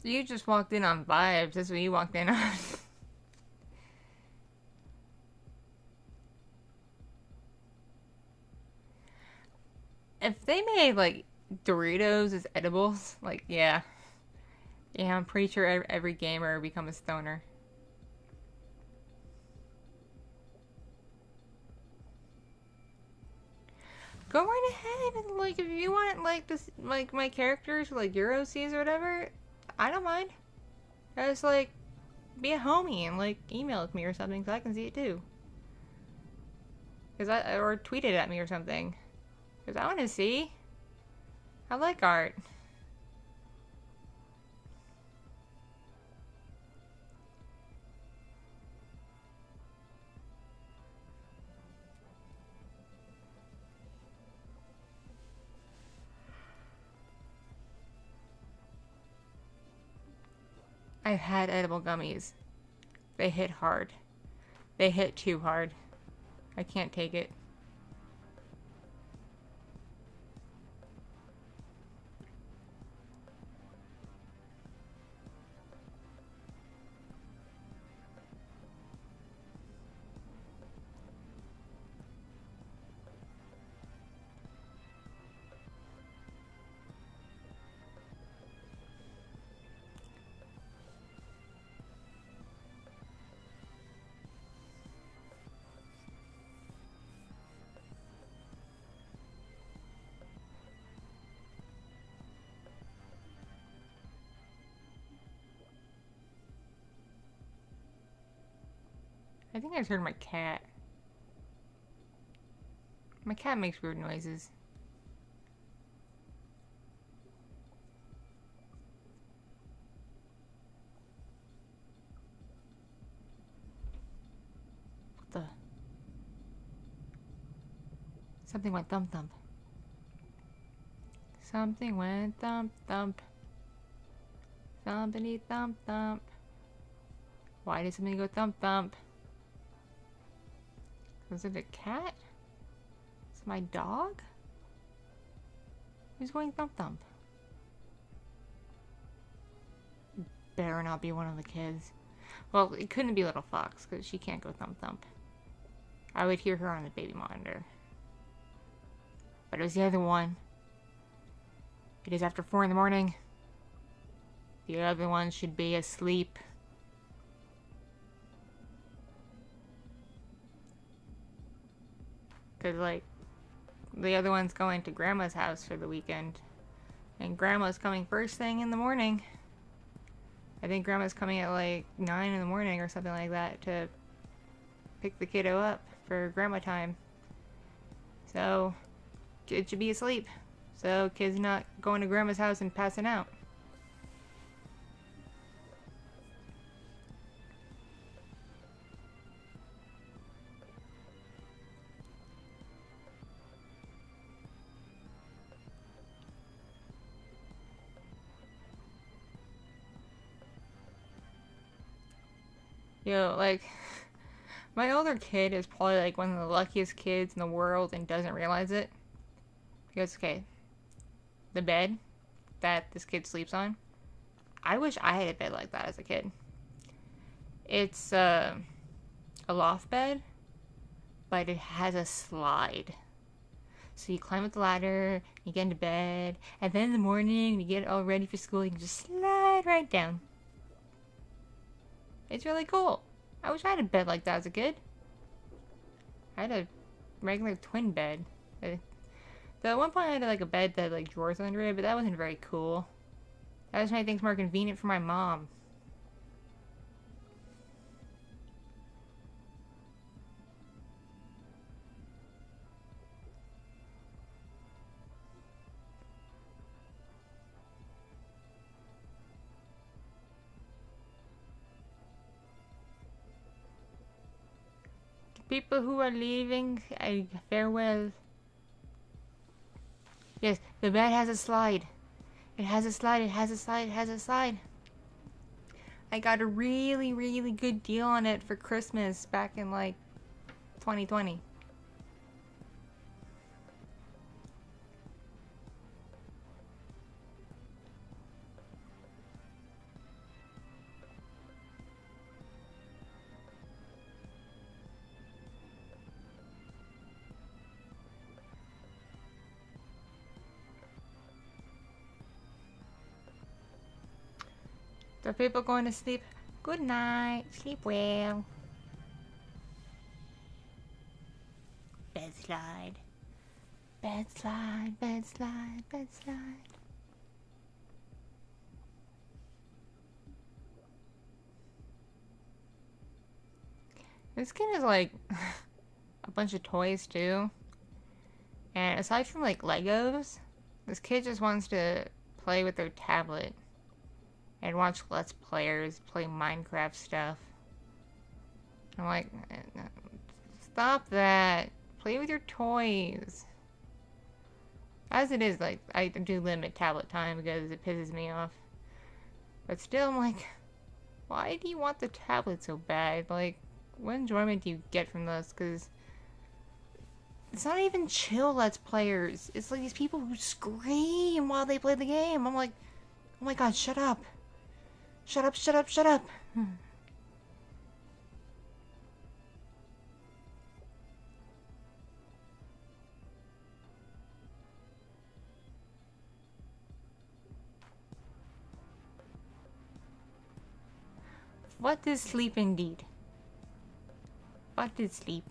You just walked in on vibes. That's what you walked in on. If they made like Doritos as edibles, like yeah, I'm pretty sure every gamer would become a stoner. Go right ahead and like if you want like this like my characters like Euroc's or whatever, I don't mind. Just like be a homie and like email it to me or something so I can see it too. Or tweet it at me or something. Cause I want to see. I like art. I've had edible gummies. They hit hard. They hit too hard. I can't take it. I think I just heard my cat. My cat makes weird noises. What the? Something went thump thump. Something went thump thump. Thumpity thump thump. Why did something go thump thump? Was it a cat? Is it my dog? Who's going thump thump? Better not be one of the kids. Well, it couldn't be Little Fox because she can't go thump thump. I would hear her on the baby monitor. But it was the other one. It is after 4 in the morning. The other one should be asleep. Because, like, the other one's going to Grandma's house for the weekend. And Grandma's coming first thing in the morning. I think grandma's coming at like 9 in the morning or something like that to pick the kiddo up for grandma time. So, kid should be asleep. So, kid's not going to grandma's house and passing out. Yo, like, my older kid is probably like one of the luckiest kids in the world and doesn't realize it. Because, okay, the bed that this kid sleeps on, I wish I had a bed like that as a kid. It's a loft bed, but it has a slide. So you climb up the ladder, you get into bed, and then in the morning, you get all ready for school, you can just slide right down. It's really cool. I wish I had a bed like that as a kid. I had a regular twin bed. Though at one point I had like a bed that had like drawers under it, but that wasn't very cool. That just made things more convenient for my mom. People who are leaving, farewell. Yes, the bed has a slide. It has a slide, it has a slide, it has a slide. I got a really, really good deal on it for Christmas back in like 2020. So people going to sleep. Good night. Sleep well. Bed slide. Bed slide. Bed slide. Bed slide. This kid is like a bunch of toys too. And aside from like Legos, this kid just wants to play with their tablet. And watch Let's Players play Minecraft stuff. I'm like, stop that. Play with your toys. As it is, like, I do limit tablet time because it pisses me off. But still, I'm like, why do you want the tablet so bad? Like, what enjoyment do you get from this? Because it's not even chill Let's Players. It's like these people who scream while they play the game. I'm like, oh my god, shut up. Shut up, shut up, shut up. What is sleep indeed? What is sleep?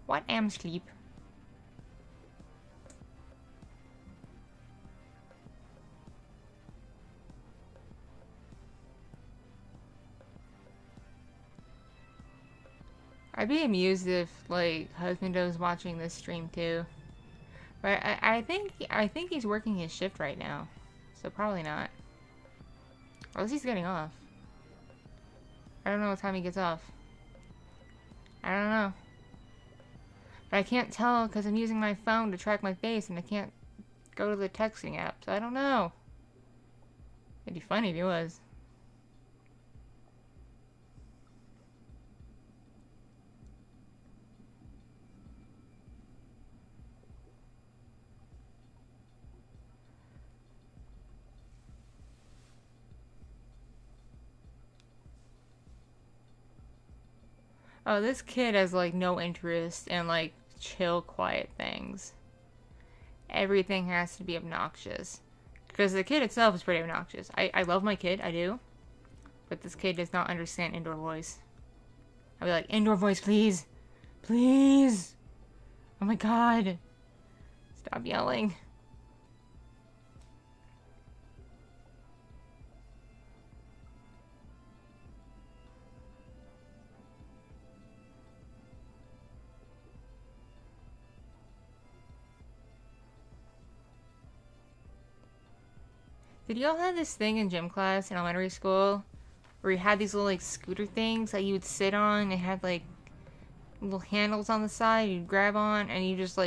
What am sleep? I'd be amused if, like, Husbando was watching this stream too. But I think he's working his shift right now. So probably not. Or at least he's getting off. I don't know what time he gets off. I don't know. But I can't tell because I'm using my phone to track my face and I can't go to the texting app. So I don't know. It'd be funny if he was. Oh, this kid has, like, no interest in, like, chill, quiet things. Everything has to be obnoxious. Because the kid itself is pretty obnoxious. I love my kid, I do. But this kid does not understand indoor voice. I'll be like, indoor voice, please. Please. Oh my god. Stop yelling. Did y'all have this thing in gym class in elementary school where you had these little like scooter things that you would sit on? It had like little handles on the side you'd grab on, and you just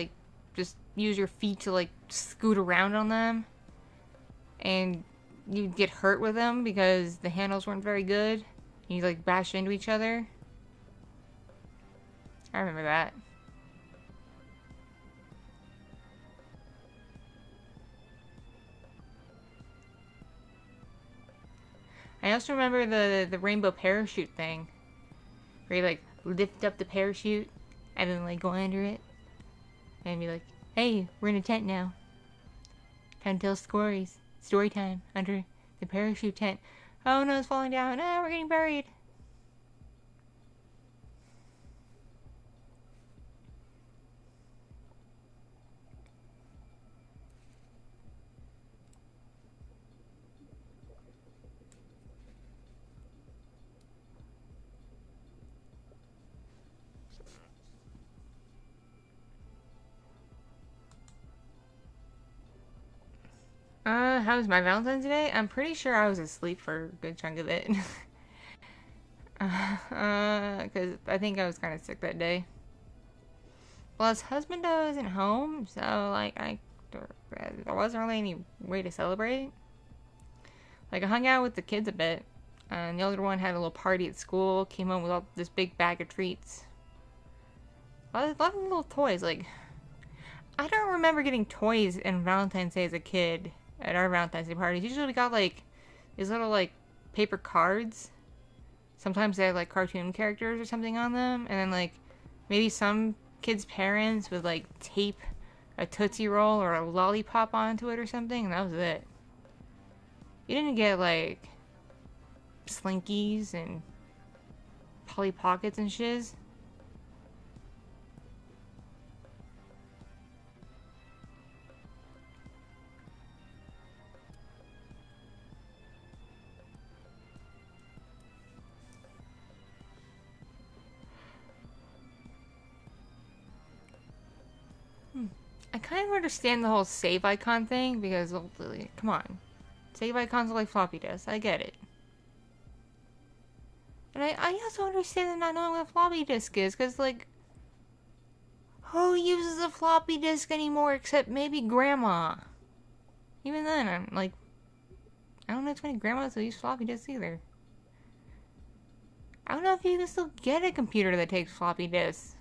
use your feet to like scoot around on them, and you'd get hurt with them because the handles weren't very good. You like bash into each other. I remember that. I also remember the rainbow parachute thing, where you like lift up the parachute and then like go under it and be like, "Hey, we're in a tent now. Time to tell stories. Story time under the parachute tent. Oh no, it's falling down. Ah, we're getting buried." How was my Valentine's Day? I'm pretty sure I was asleep for a good chunk of it. Because I think I was kind of sick that day. Well, as husband wasn't home, so like there wasn't really any way to celebrate. Like I hung out with the kids a bit, and the older one had a little party at school. Came home with all this big bag of treats, a lot of little toys. Like I don't remember getting toys in Valentine's Day as a kid at our Valentine's Day parties. Usually we got like these little like paper cards. Sometimes they had like cartoon characters or something on them, and then like maybe some kids' parents would like tape a Tootsie Roll or a lollipop onto it or something, and that was it. You didn't get like Slinkies and Polly Pockets and shiz. I kind of understand the whole save icon thing because, well, come on. Save icons are like floppy disks. I get it. But I also understand them not knowing what a floppy disk is because, like, who uses a floppy disk anymore except maybe grandma? Even then, I'm like, I don't know too many grandmas that use floppy disks either. I don't know if you can still get a computer that takes floppy disks.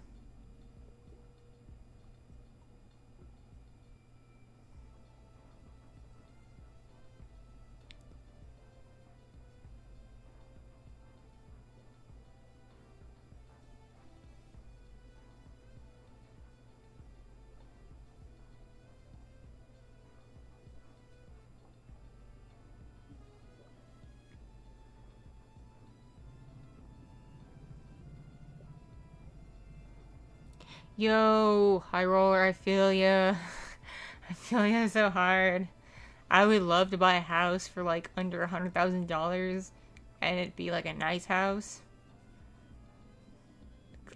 Yo, high roller, I feel ya. I feel ya so hard. I would love to buy a house for like under $100,000 and it'd be like a nice house.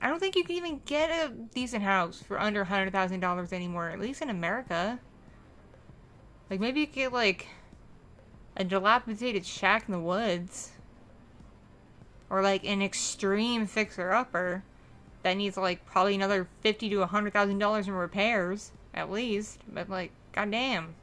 I don't think you can even get a decent house for under $100,000 anymore, at least in America. Like maybe you could get like a dilapidated shack in the woods. Or like an extreme fixer-upper that needs like probably another $50,000 to $100,000 in repairs at least, but like goddamn.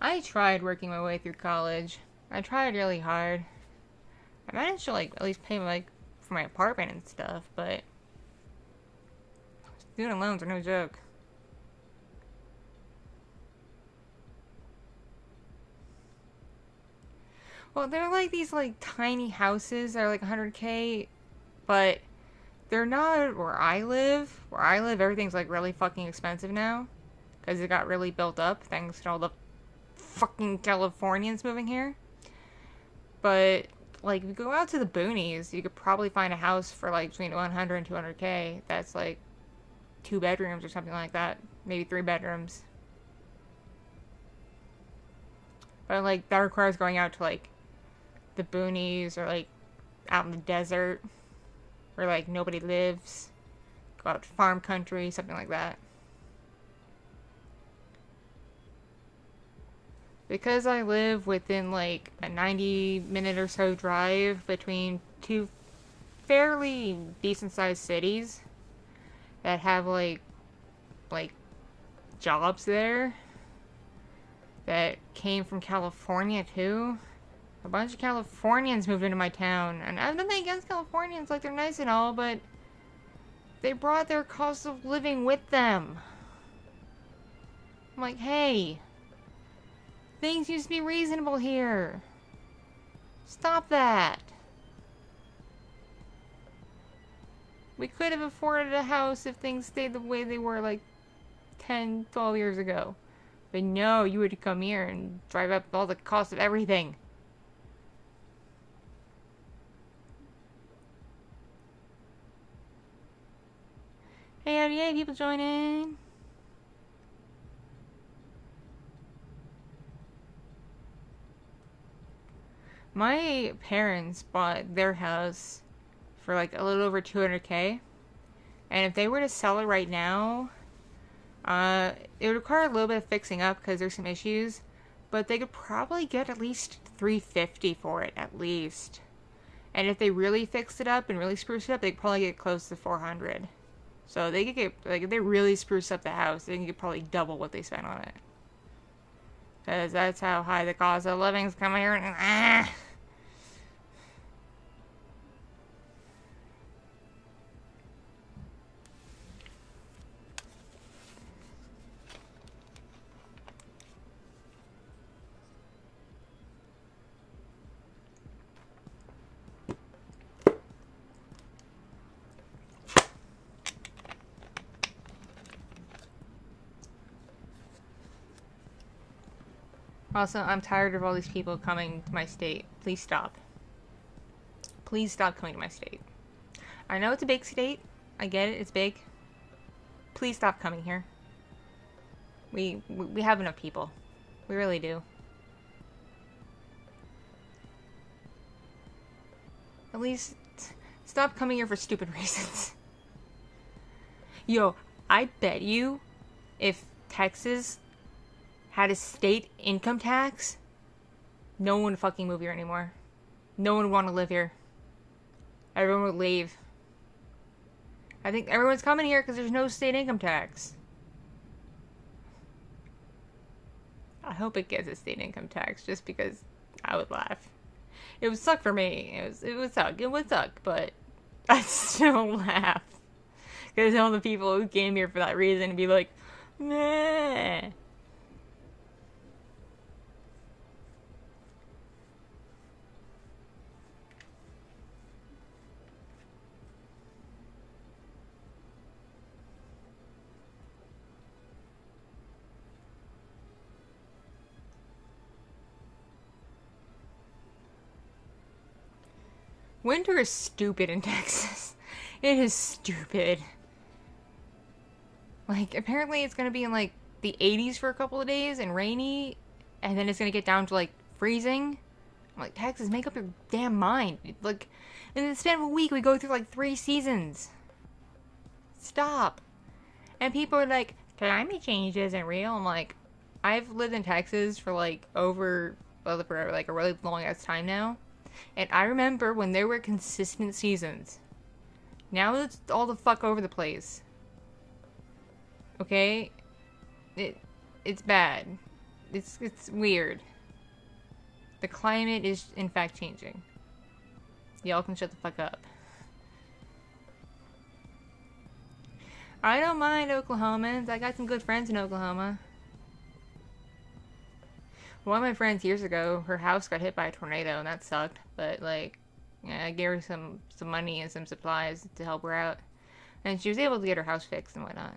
I tried working my way through college. I tried really hard. I managed to like at least pay like for my apartment and stuff, but student loans are no joke. Well, they're like these like tiny houses that are like 100K, but they're not where I live. Where I live, everything's like really fucking expensive now because it got really built up thanks to all the fucking Californians moving here. But like, if you go out to the boonies, you could probably find a house for, like, between 100 and 200K that's, like, 2 bedrooms or something like that. Maybe 3 bedrooms. But, like, that requires going out to, like, the boonies or, like, out in the desert where, like, nobody lives. Go out to farm country, something like that. Because I live within, like, a 90-minute or so drive between 2 fairly decent-sized cities that have, like, jobs there that came from California, too. A bunch of Californians moved into my town, and I have nothing against Californians, like, they're nice and all, but they brought their cost of living with them. I'm like, hey, things used to be reasonable here. Stop that. We could have afforded a house if things stayed the way they were like 10, 12 years ago. But no, you would come here and drive up all the cost of everything. Hey, howdy, hey, people joining. My parents bought their house for like a little over 200K. And if they were to sell it right now, it would require a little bit of fixing up because there's some issues. But they could probably get at least 350 for it, at least. And if they really fixed it up and really spruced it up, they could probably get close to 400. So they could get, like, if they really spruce up the house, they can get probably double what they spent on it. Because that's how high the cost of living's coming here. Also, I'm tired of all these people coming to my state. Please stop. Please stop coming to my state. I know it's a big state. I get it. It's big. Please stop coming here. We have enough people. We really do. At least stop coming here for stupid reasons. Yo, I bet you if Texas had a state income tax, no one would fucking move here anymore. No one would want to live here. Everyone would leave. I think everyone's coming here because there's no state income tax. I hope it gets a state income tax just because I would laugh. It would suck for me. It would suck. It would suck, but I'd still laugh. Because all the people who came here for that reason would be like, meh. Winter is stupid in Texas. It is stupid. Like, apparently it's gonna be in, like, the 80s for a couple of days and rainy, and then it's gonna get down to, like, freezing. I'm like, Texas, make up your damn mind. Like, in the span of a week, we go through, like, 3 seasons. Stop. And people are like, climate change isn't real. I'm like, I've lived in Texas for, like, for, like, a really long-ass time now. And I remember when there were consistent seasons. Now it's all the fuck over the place. Okay? It's bad. It's weird. The climate is in fact changing. Y'all can shut the fuck up. I don't mind Oklahomans. I got some good friends in Oklahoma. One of my friends years ago, her house got hit by a tornado, and that sucked. But, like, yeah, I gave her some money and some supplies to help her out. And she was able to get her house fixed and whatnot.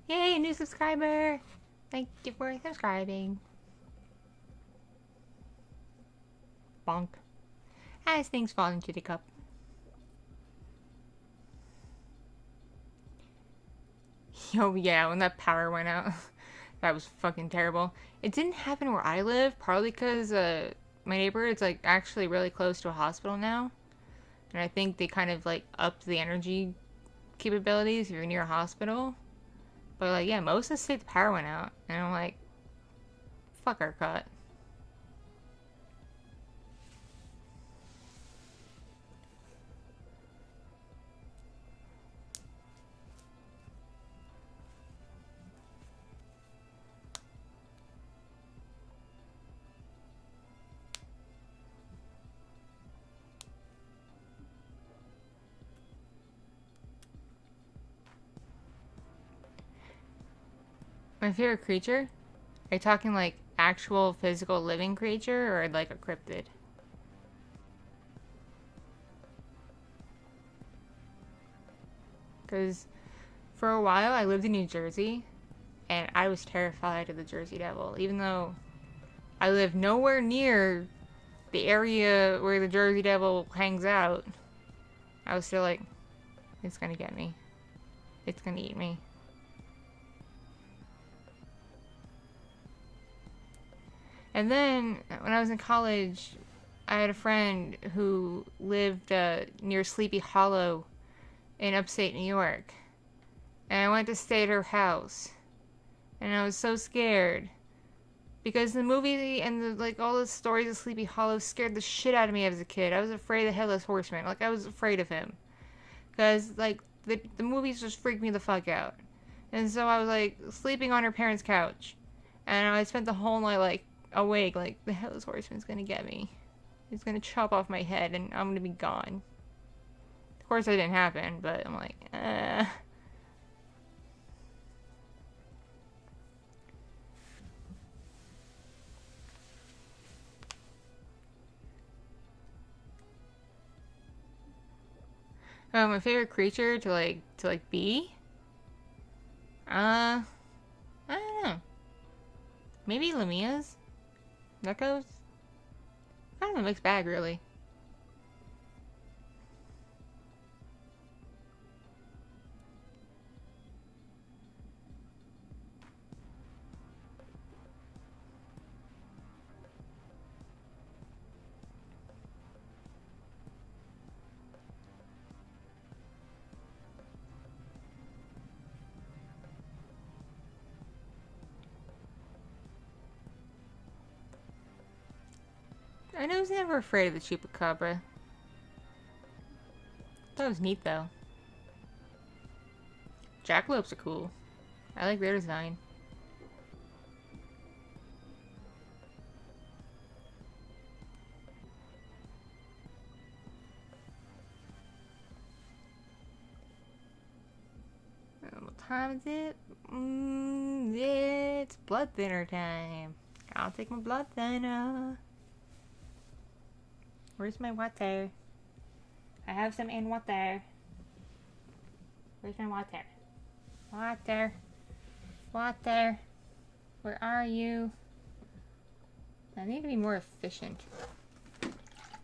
Yay, a new subscriber! Thank you for subscribing. Bonk. as things fall into the cup. Oh yeah, when that power went out, that was fucking terrible. It didn't happen where I live, partly because my neighborhood's like actually really close to a hospital now, and I think they kind of like upped the energy capabilities if you're near a hospital. But like, yeah, most of the state the power went out, and I'm like, fuck our cut. My favorite creature? Are you talking like actual physical living creature or like a cryptid? Because for a while I lived in New Jersey and I was terrified of the Jersey Devil, even though I live nowhere near the area where the Jersey Devil hangs out. I was still like, it's gonna get me. It's gonna eat me. And then when I was in college, I had a friend who lived near Sleepy Hollow in upstate New York. And I went to stay at her house. And I was so scared. Because the movie and like all the stories of Sleepy Hollow scared the shit out of me as a kid. I was afraid of Headless Horseman. Like, I was afraid of him. Because, like, the movies just freaked me the fuck out. And so I was, like, sleeping on her parents' couch. And I spent the whole night, like, awake. Like, the Headless Horseman's gonna get me. He's gonna chop off my head and I'm gonna be gone. Of course, that didn't happen, but I'm like, Oh, my favorite creature to be? I don't know. Maybe Lamias? Geckos? Kind of a mixed bag, really. I was never afraid of the chupacabra. That was neat, though. Jackalopes are cool. I like their design. What time is it? It's blood thinner time. I'll take my blood thinner. Where's my water? I have some in water. Where's my water? Water. Water. Where are you? I need to be more efficient.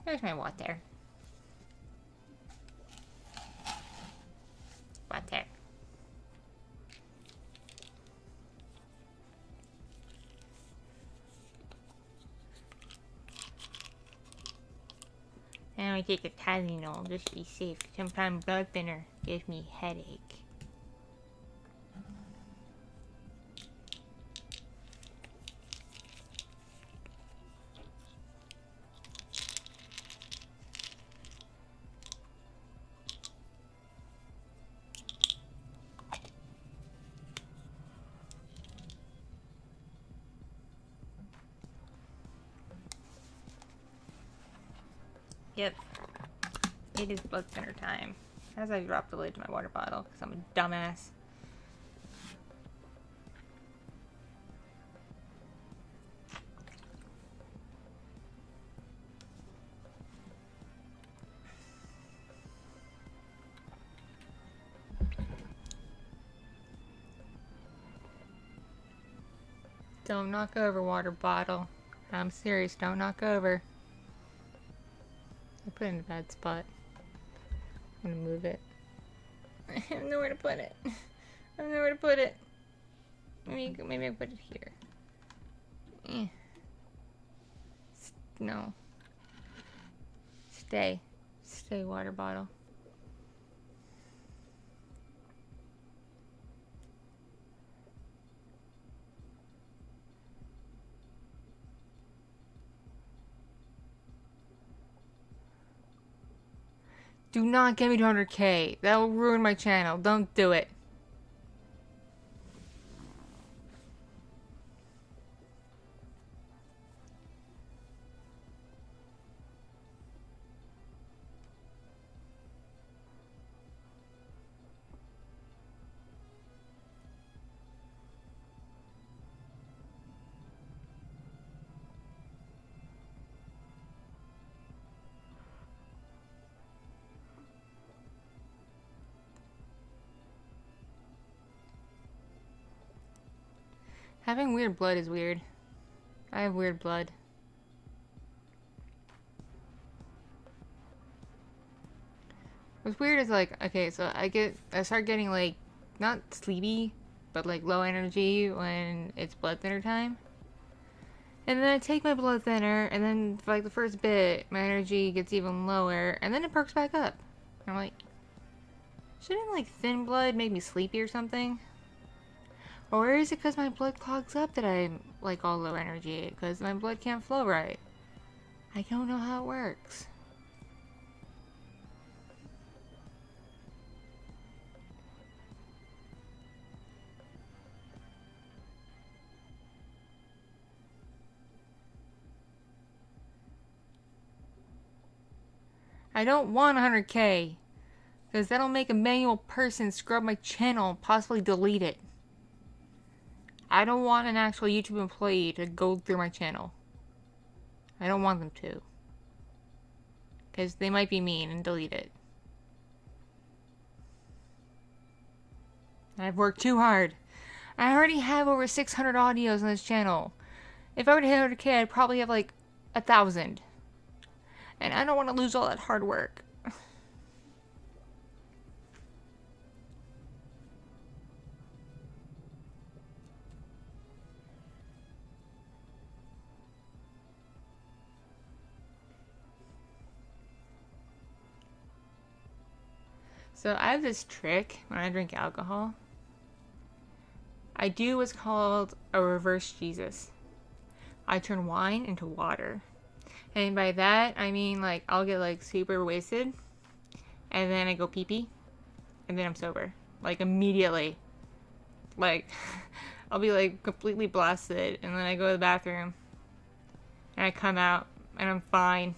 There's my water. Water. And I take a Tylenol just to be safe. Sometimes blood thinner gives me headache. Yep. It is blood thinner time. As I drop the lid to my water bottle, because I'm a dumbass. Don't knock over, water bottle. I'm serious, don't knock over. Put it in a bad spot. I'm gonna move it. I have nowhere to put it. I have nowhere to put it. Maybe I put it here. No. Stay. Stay, water bottle. Do not get me to 100K. That will ruin my channel. Don't do it. Having weird blood is weird. I have weird blood. What's weird is like, okay, so I start getting like, not sleepy, but like low energy when it's blood thinner time. And then I take my blood thinner, and then for like the first bit, my energy gets even lower, and then it perks back up. And I'm like, shouldn't like thin blood make me sleepy or something? Or is it because my blood clogs up that I'm like all low energy? Because my blood can't flow right. I don't know how it works. I don't want 100K. Because that'll make a manual person scrub my channel and possibly delete it. I don't want an actual YouTube employee to go through my channel. I don't want them to. Because they might be mean and delete it. I've worked too hard. I already have over 600 audios on this channel. If I were to hit 100K, I'd probably have like 1,000. And I don't want to lose all that hard work. So I have this trick when I drink alcohol. I do what's called a reverse Jesus. I turn wine into water. And by that, I mean like I'll get like super wasted. And then I go pee-pee. And then I'm sober. Like immediately. Like I'll be like completely blasted. And then I go to the bathroom. And I come out. And I'm fine.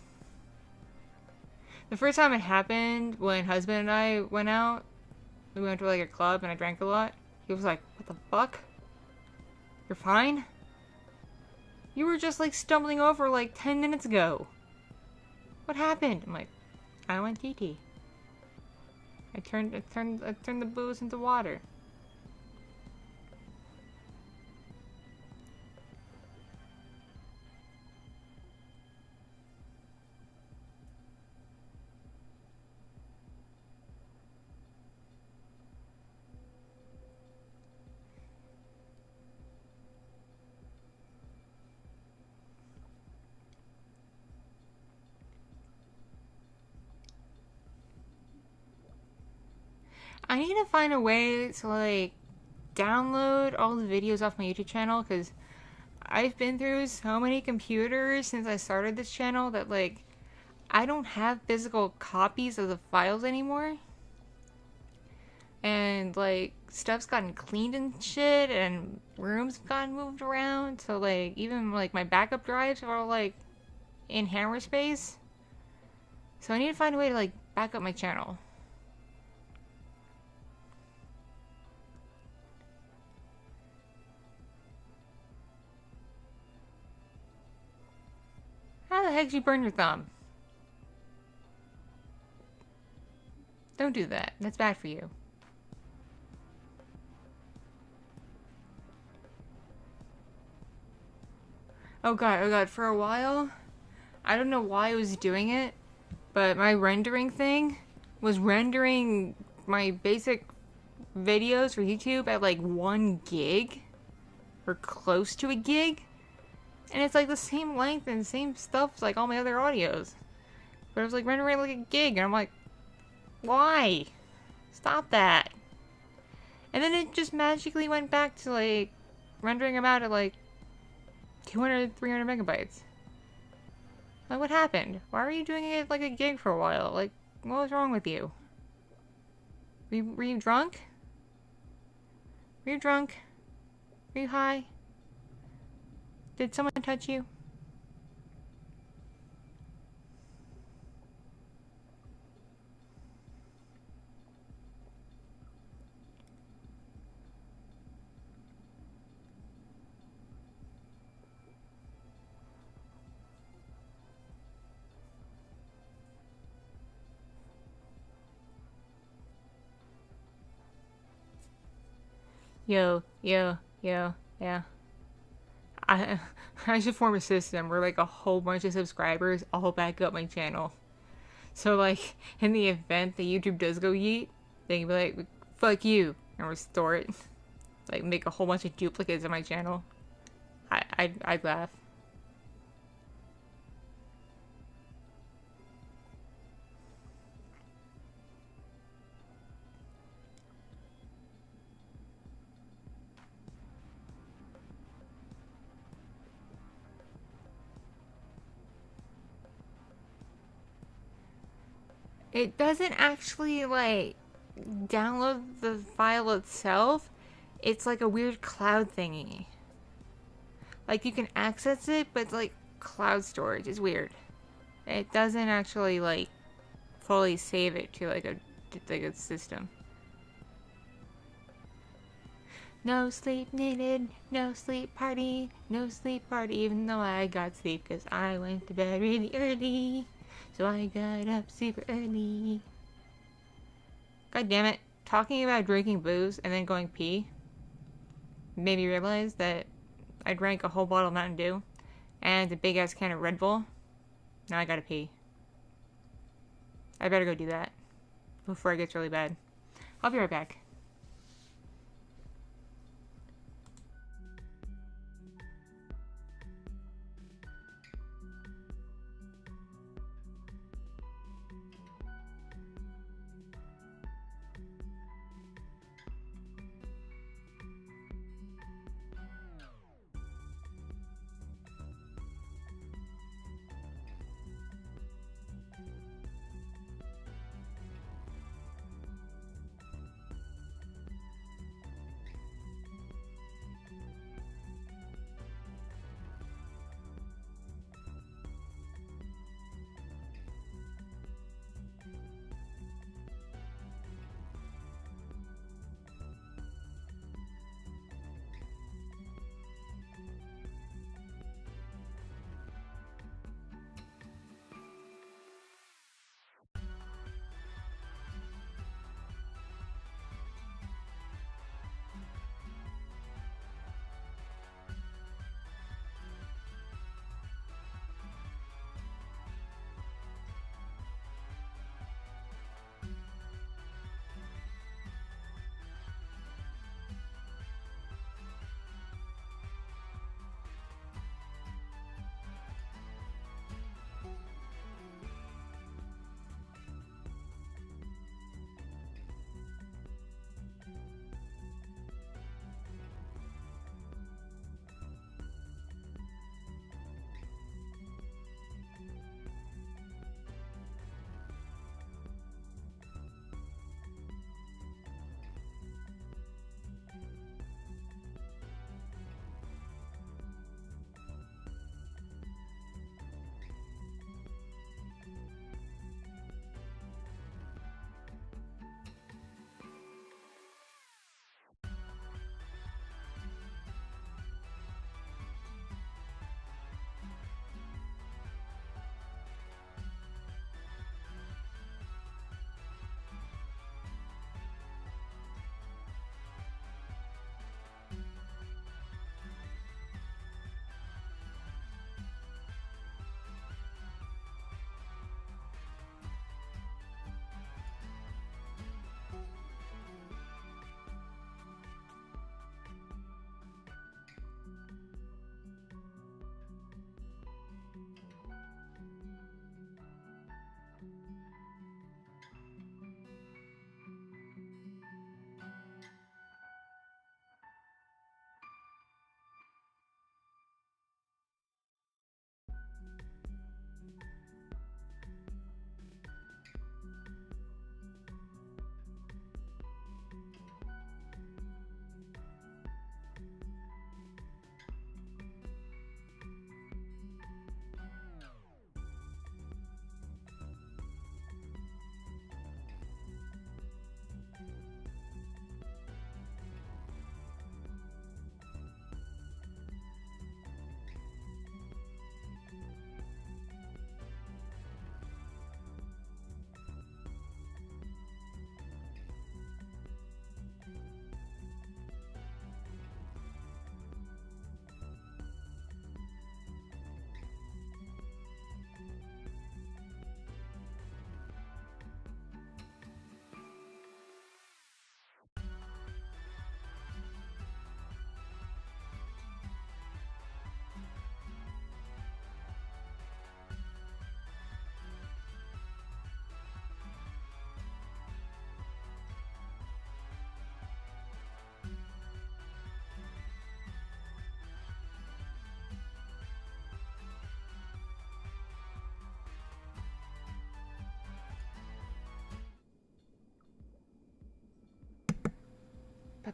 The first time it happened, when husband and I went out, we went to like a club and I drank a lot. He was like, "What the fuck? You're fine? You were just like stumbling over like 10 minutes ago. What happened?" I'm like, "I went Kitti. I turned the booze into water." I need to find a way to like download all the videos off my YouTube channel, because I've been through so many computers since I started this channel that like I don't have physical copies of the files anymore. And like stuff's gotten cleaned and shit, and rooms have gotten moved around, so like even like my backup drives are all like in hammer space. So I need to find a way to like back up my channel. How the heck did you burn your thumb? Don't do that. That's bad for you. Oh god, for a while, I don't know why I was doing it, but my rendering thing was rendering my basic videos for YouTube at like 1 gig or close to a gig, and it's like the same length and same stuff as like all my other audios, but it was like rendering like a gig, and I'm like, why? Stop that. And then it just magically went back to like rendering them out at like 200, 300 megabytes. Like, what happened? Why were you doing it like a gig for a while? Like, what was wrong with you? Were you drunk? Were you drunk? Were you high? Did someone touch you? Yo, yeah. I I should form a system where like a whole bunch of subscribers all back up my channel. So like in the event that YouTube does go yeet, they can be like, fuck you, and restore it. Like make a whole bunch of duplicates of my channel. I'd laugh. It doesn't actually like download the file itself. It's like a weird cloud thingy. Like you can access it, but it's like cloud storage. It's weird. It doesn't actually like fully save it to like a system. No sleep needed, no sleep party, even though I got sleep because I went to bed really early. So I got up super early. God damn it. Talking about drinking booze and then going pee made me realize that I drank a whole bottle of Mountain Dew and a big ass can of Red Bull. Now I gotta pee. I better go do that before it gets really bad. I'll be right back.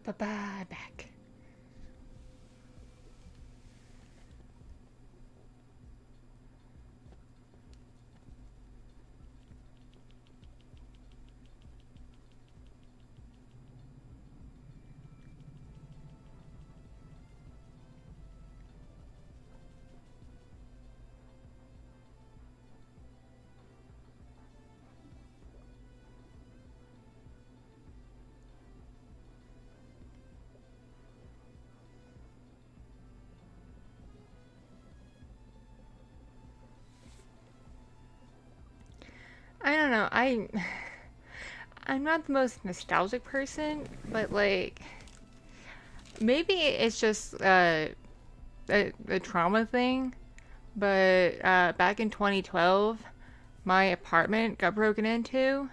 Back. I don't know. I'm not the most nostalgic person, but like maybe it's just a trauma thing. But back in 2012, my apartment got broken into,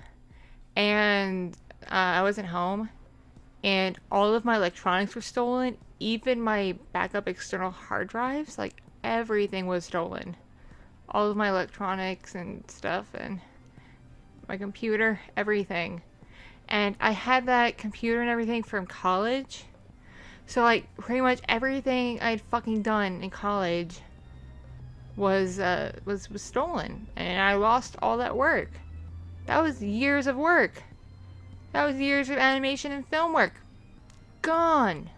and I wasn't home, and all of my electronics were stolen. Even my backup external hard drives, like everything was stolen. All of my electronics and stuff, and my computer, everything. And I had that computer and everything from college. So like pretty much everything I'd fucking done in college was stolen, and I lost all that work. That was years of work. That was years of animation and film work. Gone.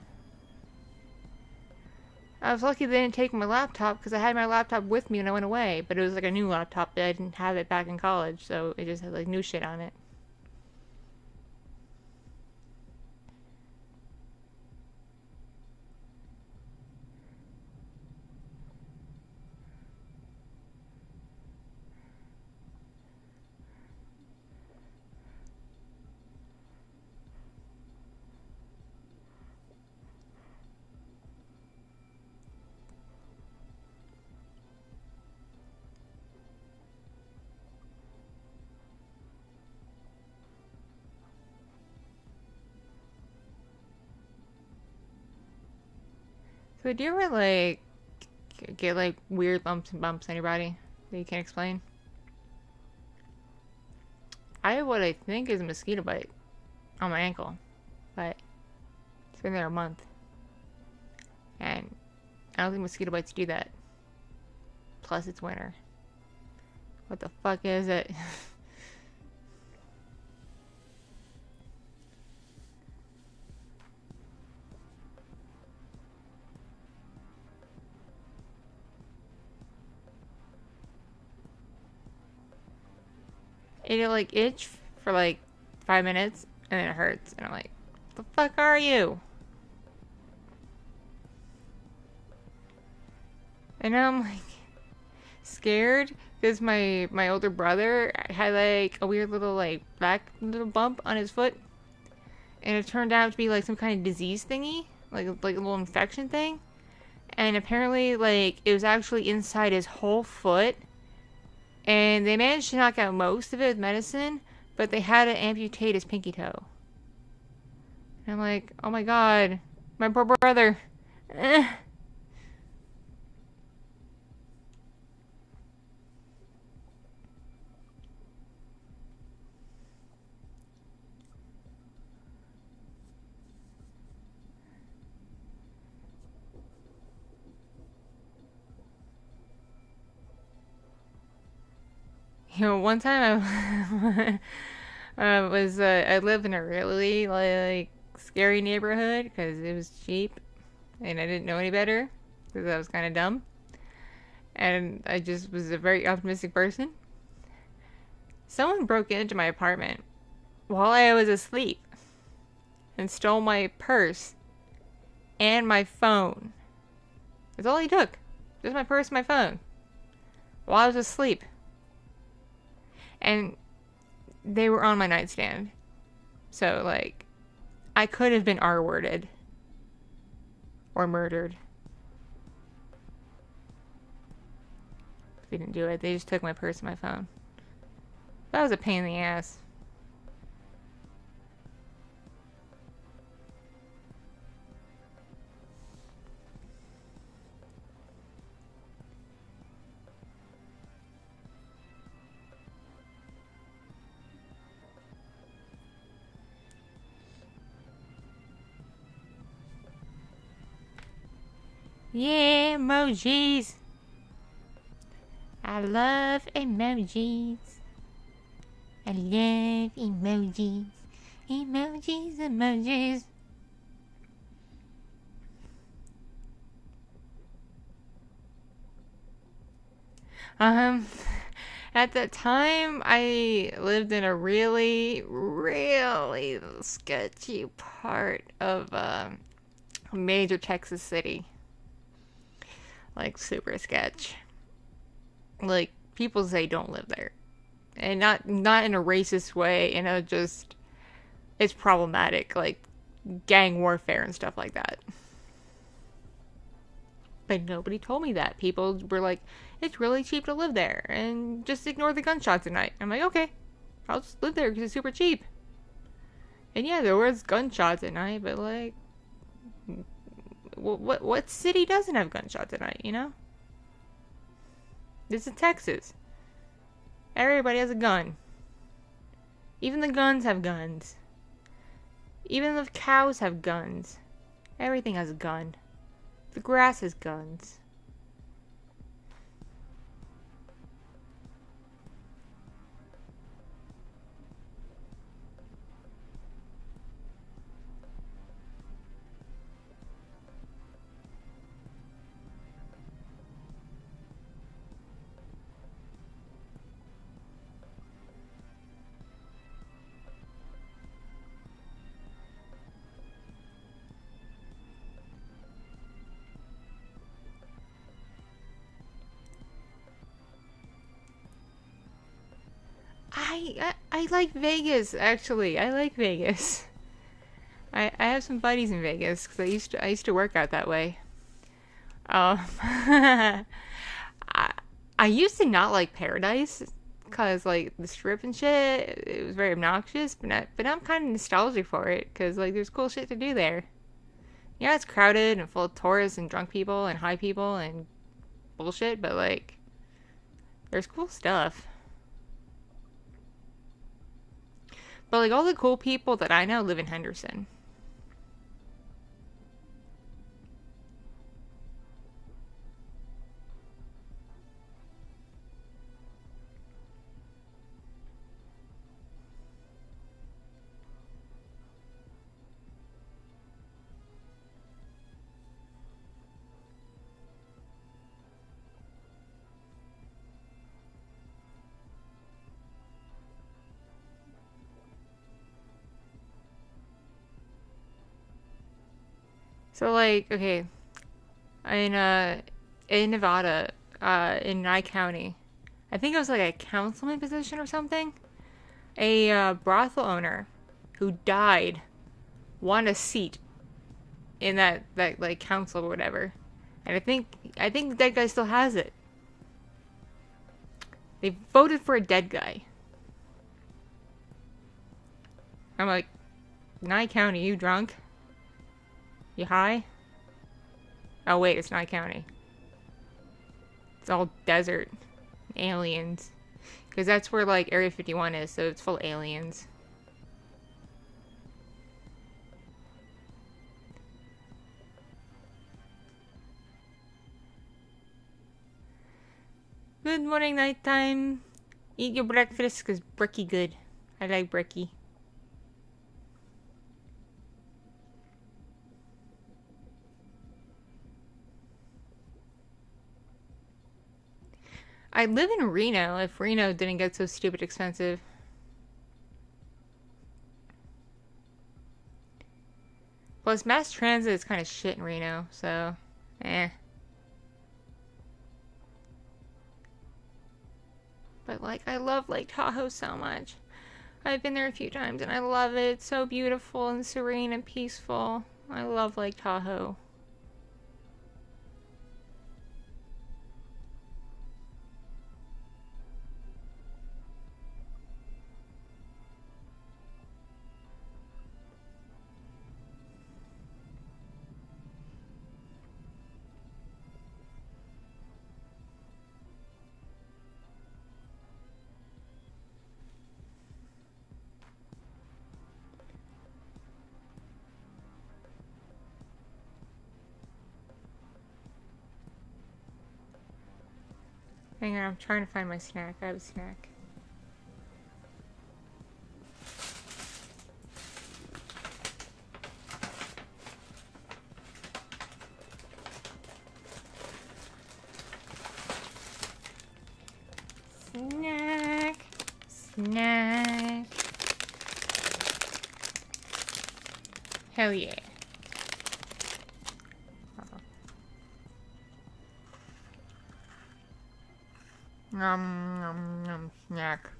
I was lucky they didn't take my laptop because I had my laptop with me when I went away, but it was like a new laptop. I didn't have it back in college, so it just had like new shit on it. So do you ever like get like weird lumps and bumps on your body that you can't explain? I have what I think is a mosquito bite on my ankle, but it's been there a month, and I don't think mosquito bites do that. Plus, it's winter. What the fuck is it? It'll like itch for like 5 minutes, and then it hurts, and I'm like, "What the fuck are you?" And now I'm like scared because my older brother had like a weird little like black little bump on his foot, and it turned out to be like some kind of disease thingy, like a little infection thing, and apparently like it was actually inside his whole foot, and they managed to knock out most of it with medicine, but they had to amputate his pinky toe. And I'm like, oh my god, my poor brother. You know, one time I lived in a really like scary neighborhood because it was cheap, and I didn't know any better because I was kind of dumb, and I just was a very optimistic person. Someone broke into my apartment while I was asleep and stole my purse and my phone. That's all he took. Just my purse and my phone while I was asleep. And they were on my nightstand. So, like, I could have been R-worded. Or murdered. They didn't do it. They just took my purse and my phone. That was a pain in the ass. Yeah, emojis. I love emojis. I love emojis. Emojis, emojis. At that time, I lived in a really, really sketchy part of a major Texas city. Like, super sketch. Like, people say don't live there. And not in a racist way, just, it's problematic. Like, gang warfare and stuff like that. But nobody told me that. People were like, it's really cheap to live there, and just ignore the gunshots at night. I'm like, okay, I'll just live there because it's super cheap. And yeah, there was gunshots at night, but like, what city doesn't have gunshots at night, This is Texas. Everybody has a gun. Even the guns have guns. Even the cows have guns. Everything has a gun. The grass has guns. I like Vegas, actually. I like Vegas. I have some buddies in Vegas because I used to work out that way. I I used to not like Paradise because like the strip and shit, it was very obnoxious. But I'm kind of nostalgic for it because like there's cool shit to do there. Yeah, it's crowded and full of tourists and drunk people and high people and bullshit, but like there's cool stuff. But like all the cool people that I know live in Henderson. So like, okay, in in Nevada, in Nye County, I think it was like a councilman position or something. A brothel owner who died won a seat in that like council or whatever, and I think that guy still has it. They voted for a dead guy. I'm like, Nye County, you drunk? You high? Oh wait, it's Nye County. It's all desert, aliens, because that's where like Area 51 is, so it's full of aliens. Good morning, nighttime. Eat your breakfast, cause brekkie good. I like brekkie. I live in Reno if Reno didn't get so stupid expensive. Plus, mass transit is kind of shit in Reno, so, eh. But, like, I love Lake Tahoe so much. I've been there a few times and I love it. It's so beautiful and serene and peaceful. I love Lake Tahoe. Hang on, I'm trying to find my snack. I have a snack. Snack. Snack. Hell yeah. Snack.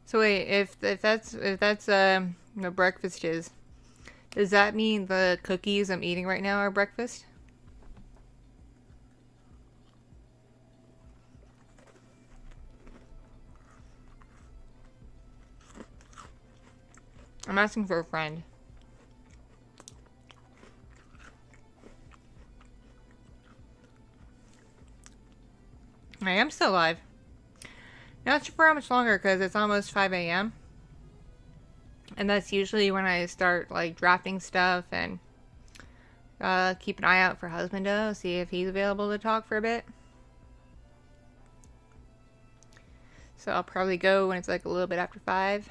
So wait, if that's what breakfast is, does that mean the cookies I'm eating right now are breakfast? I'm asking for a friend. I am still alive. Not sure for how much longer because it's almost 5 a.m. And that's usually when I start like drafting stuff and keep an eye out for Husbando, see if he's available to talk for a bit. So I'll probably go when it's like a little bit after 5.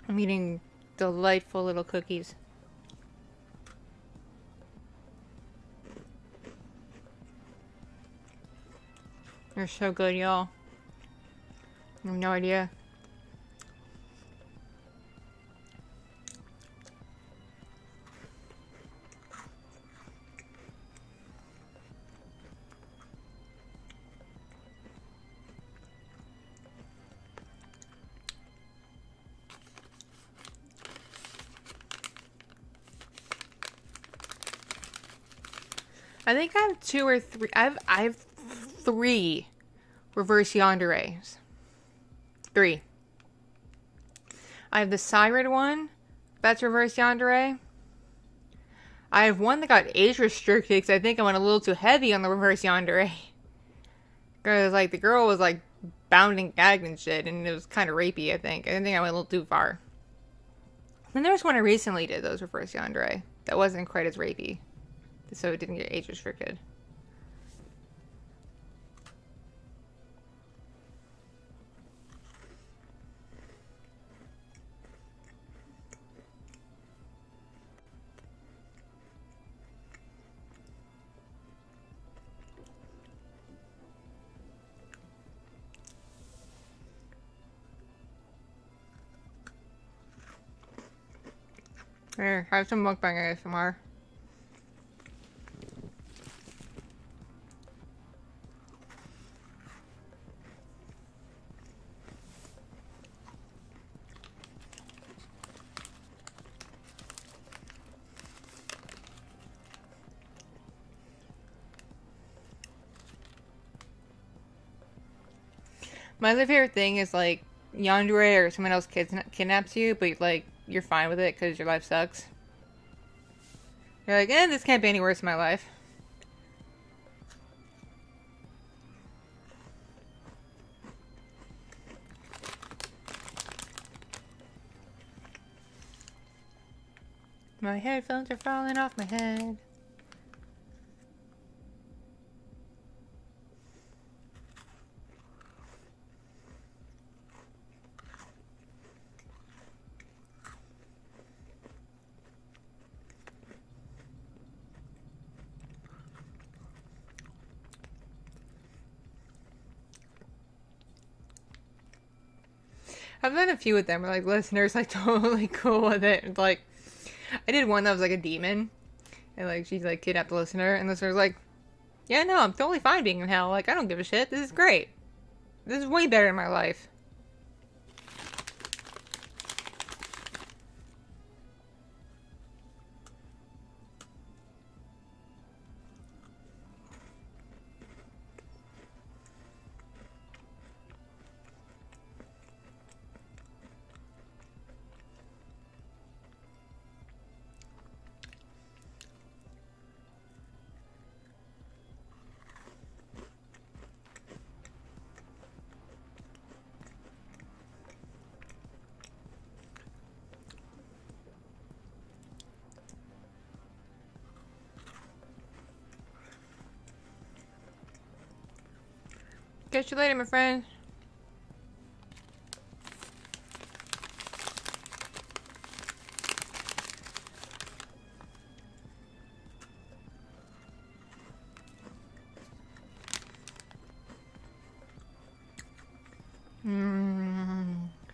I'm eating delightful little cookies. They're so good, y'all. I have no idea. I think I have 2 or 3. I have 3 reverse yanderes. 3. I have the Sired one. That's reverse yandere. I have one that got age restricted because I think I went a little too heavy on the reverse yandere. Because like the girl was like bounding, gagged and shit, and it was kind of rapey. I think I went a little too far. Then there was one I recently did that was reverse yandere that wasn't quite as rapey, so it didn't get age restricted. Here, have some mukbang ASMR. My other favorite thing is like yandere or someone else kidnaps you, but like you're fine with it because your life sucks. You're like, this can't be any worse in my life. My headphones are falling off my head. I've done a few with them where like listeners like totally cool with it. Like I did one that was like a demon, and like she's like kidnapped the listener, and the listener's like, yeah, no, I'm totally fine being in hell. Like I don't give a shit. This is great. This is way better in my life. Catch you later, my friend.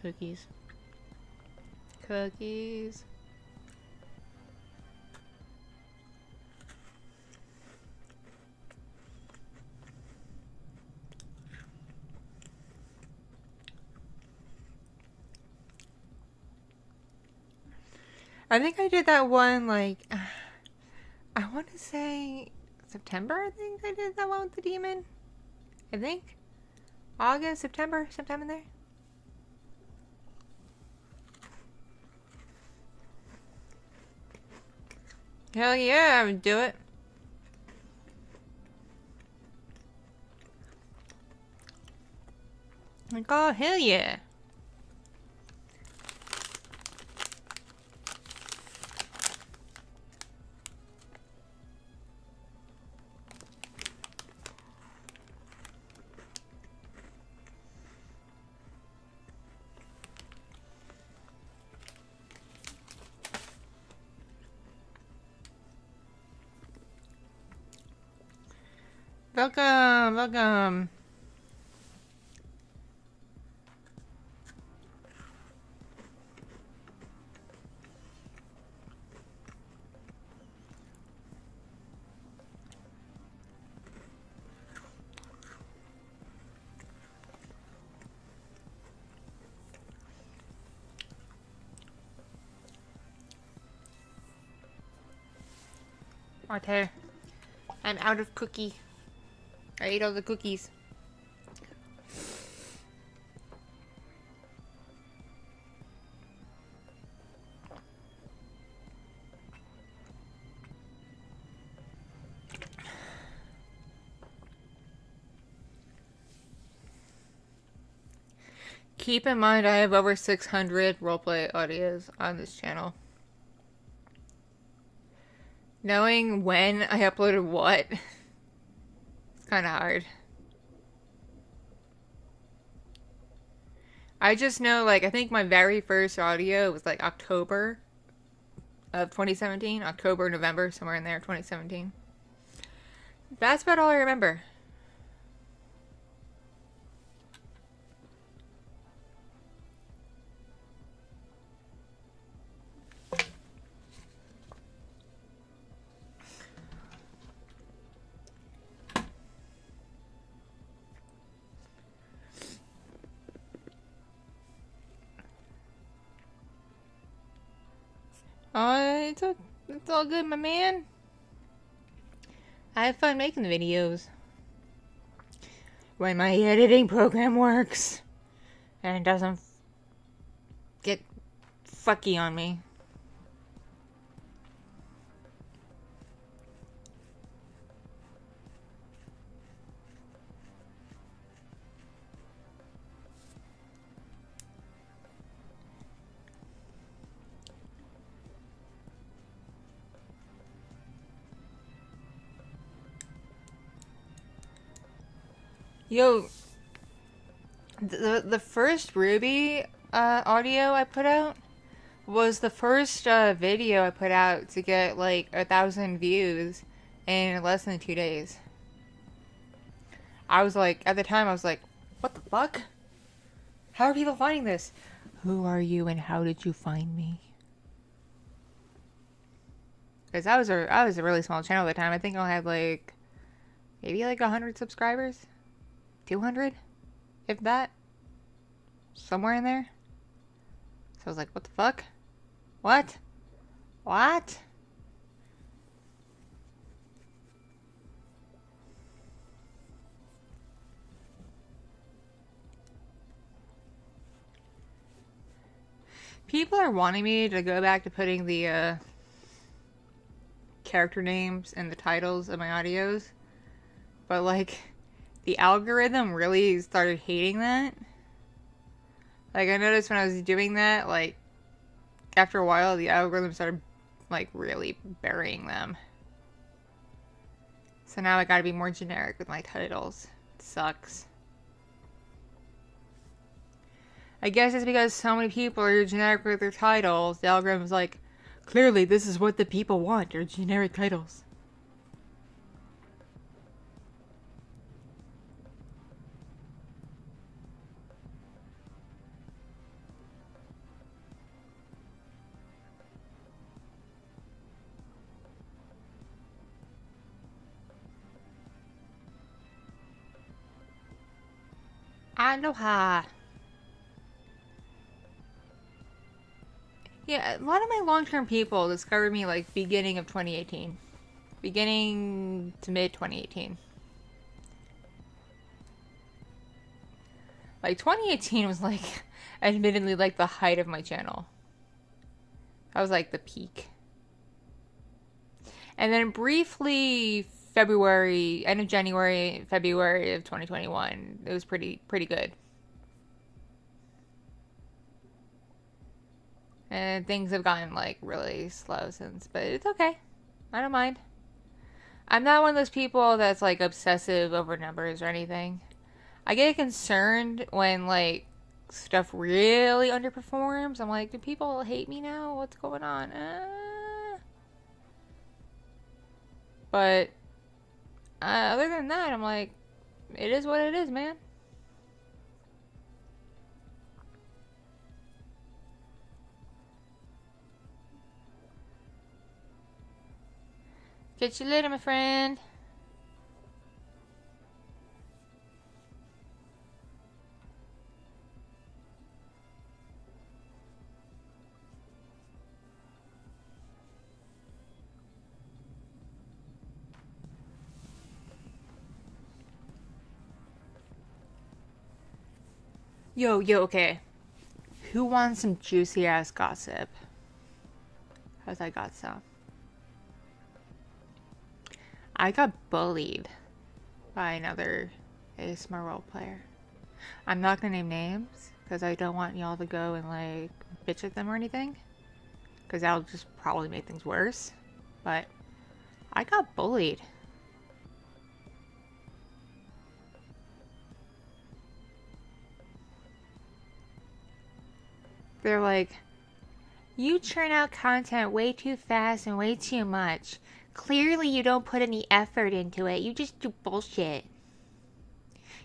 Cookies. Cookies. I think I did that one, like, I want to say September, I think I did that one with the demon. I think. August, September, sometime in there. Hell yeah, I would do it. Like, oh, hell yeah. Welcome, welcome. Okay. I'm out of cookie. I ate all the cookies. Keep in mind, I have over 600 roleplay audios on this channel. Knowing when I uploaded what, it's kind of hard. I just know, like, I think my very first audio was, like, October of 2017. October, November, somewhere in there, 2017. That's about all I remember. Oh, it's all good, my man. I have fun making the videos. When my editing program works and doesn't get fucky on me. Yo, the first Ruby audio I put out was the first video I put out to get like 1,000 views in less than 2 days. I was like, at the time I was like, what the fuck? How are people finding this? Who are you and how did you find me? Because I was a really small channel at the time. I think I had like maybe like 100 subscribers. 200, if that, somewhere in there. So I was like, what the fuck? What? What? People are wanting me to go back to putting the character names and the titles of my audios, but like the algorithm really started hating that. Like, I noticed when I was doing that, like, after a while, the algorithm started, like, really burying them. So now I gotta be more generic with my titles. It sucks. I guess it's because so many people are generic with their titles. The algorithm is like, clearly this is what the people want, are generic titles. Aloha. Yeah, a lot of my long-term people discovered me like beginning of 2018. Beginning to mid 2018. Like 2018 was like admittedly like the height of my channel. That was like the peak. And then briefly February, end of January, February of 2021, it was pretty good. And things have gotten like really slow since, but it's okay. I don't mind. I'm not one of those people that's like obsessive over numbers or anything. I get concerned when like stuff really underperforms. I'm like, do people hate me now? What's going on? But other than that, I'm like, it is what it is, man. Catch you later, my friend. Yo, okay. Who wants some juicy ass gossip? Cause I got some. I got bullied by another ASMR role player. I'm not gonna name names because I don't want y'all to go and like bitch at them or anything, because that'll just probably make things worse. But I got bullied. They're like, you churn out content way too fast and way too much. Clearly you don't put any effort into it. You just do bullshit.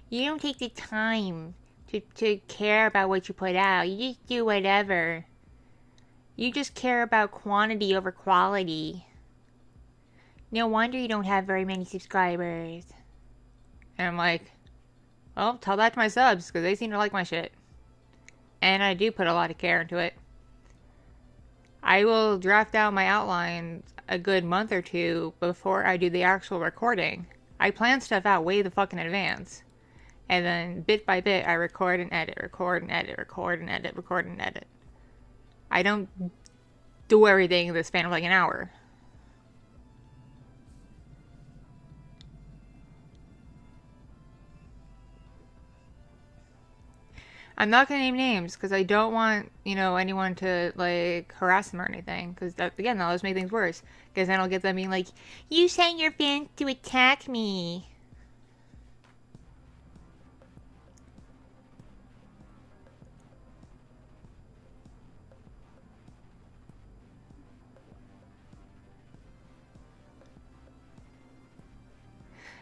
You don't take the time to care about what you put out. You just do whatever. You just care about quantity over quality. No wonder you don't have very many subscribers. And I'm like, well, tell that to my subs, because they seem to like my shit. And I do put a lot of care into it. I will draft out my outline a good month or two before I do the actual recording. I plan stuff out way the fuck in advance. And then bit by bit, I record and edit, record and edit, record and edit, record and edit. I don't do everything in the span of like an hour. I'm not gonna name names because I don't want, anyone to like harass them or anything. Because again, that'll just make things worse. Because then I'll get them being like, "You sent your fans to attack me."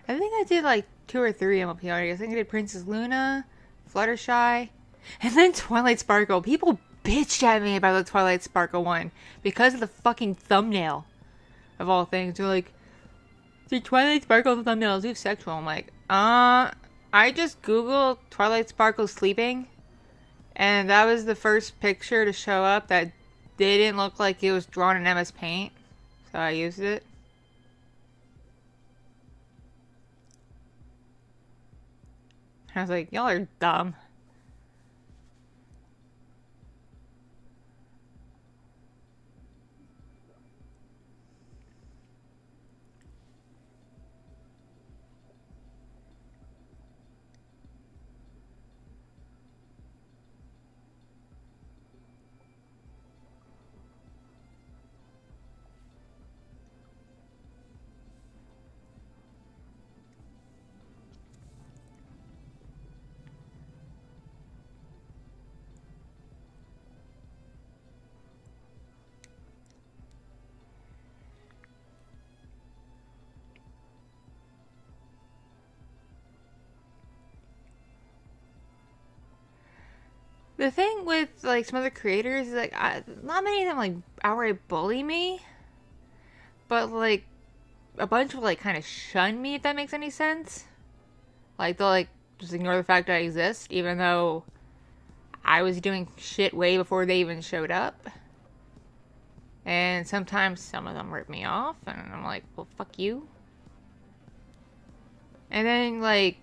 I think I did like 2 or 3 MLP. I think I did Princess Luna, Fluttershy, and then Twilight Sparkle. People bitched at me about the Twilight Sparkle one because of the fucking thumbnail. Of all things, they're like, the Twilight Sparkle thumbnail is too sexual. I'm like, I just googled Twilight Sparkle sleeping, and that was the first picture to show up that didn't look like it was drawn in MS Paint, so I used it. I was like, y'all are dumb. The thing with, like, some other creators is, like, not many of them, like, outright bully me. But, like, a bunch will, like, kind of shun me, if that makes any sense. Like, they'll, like, just ignore the fact I exist, even though I was doing shit way before they even showed up. And sometimes some of them rip me off, and I'm like, well, fuck you. And then, like,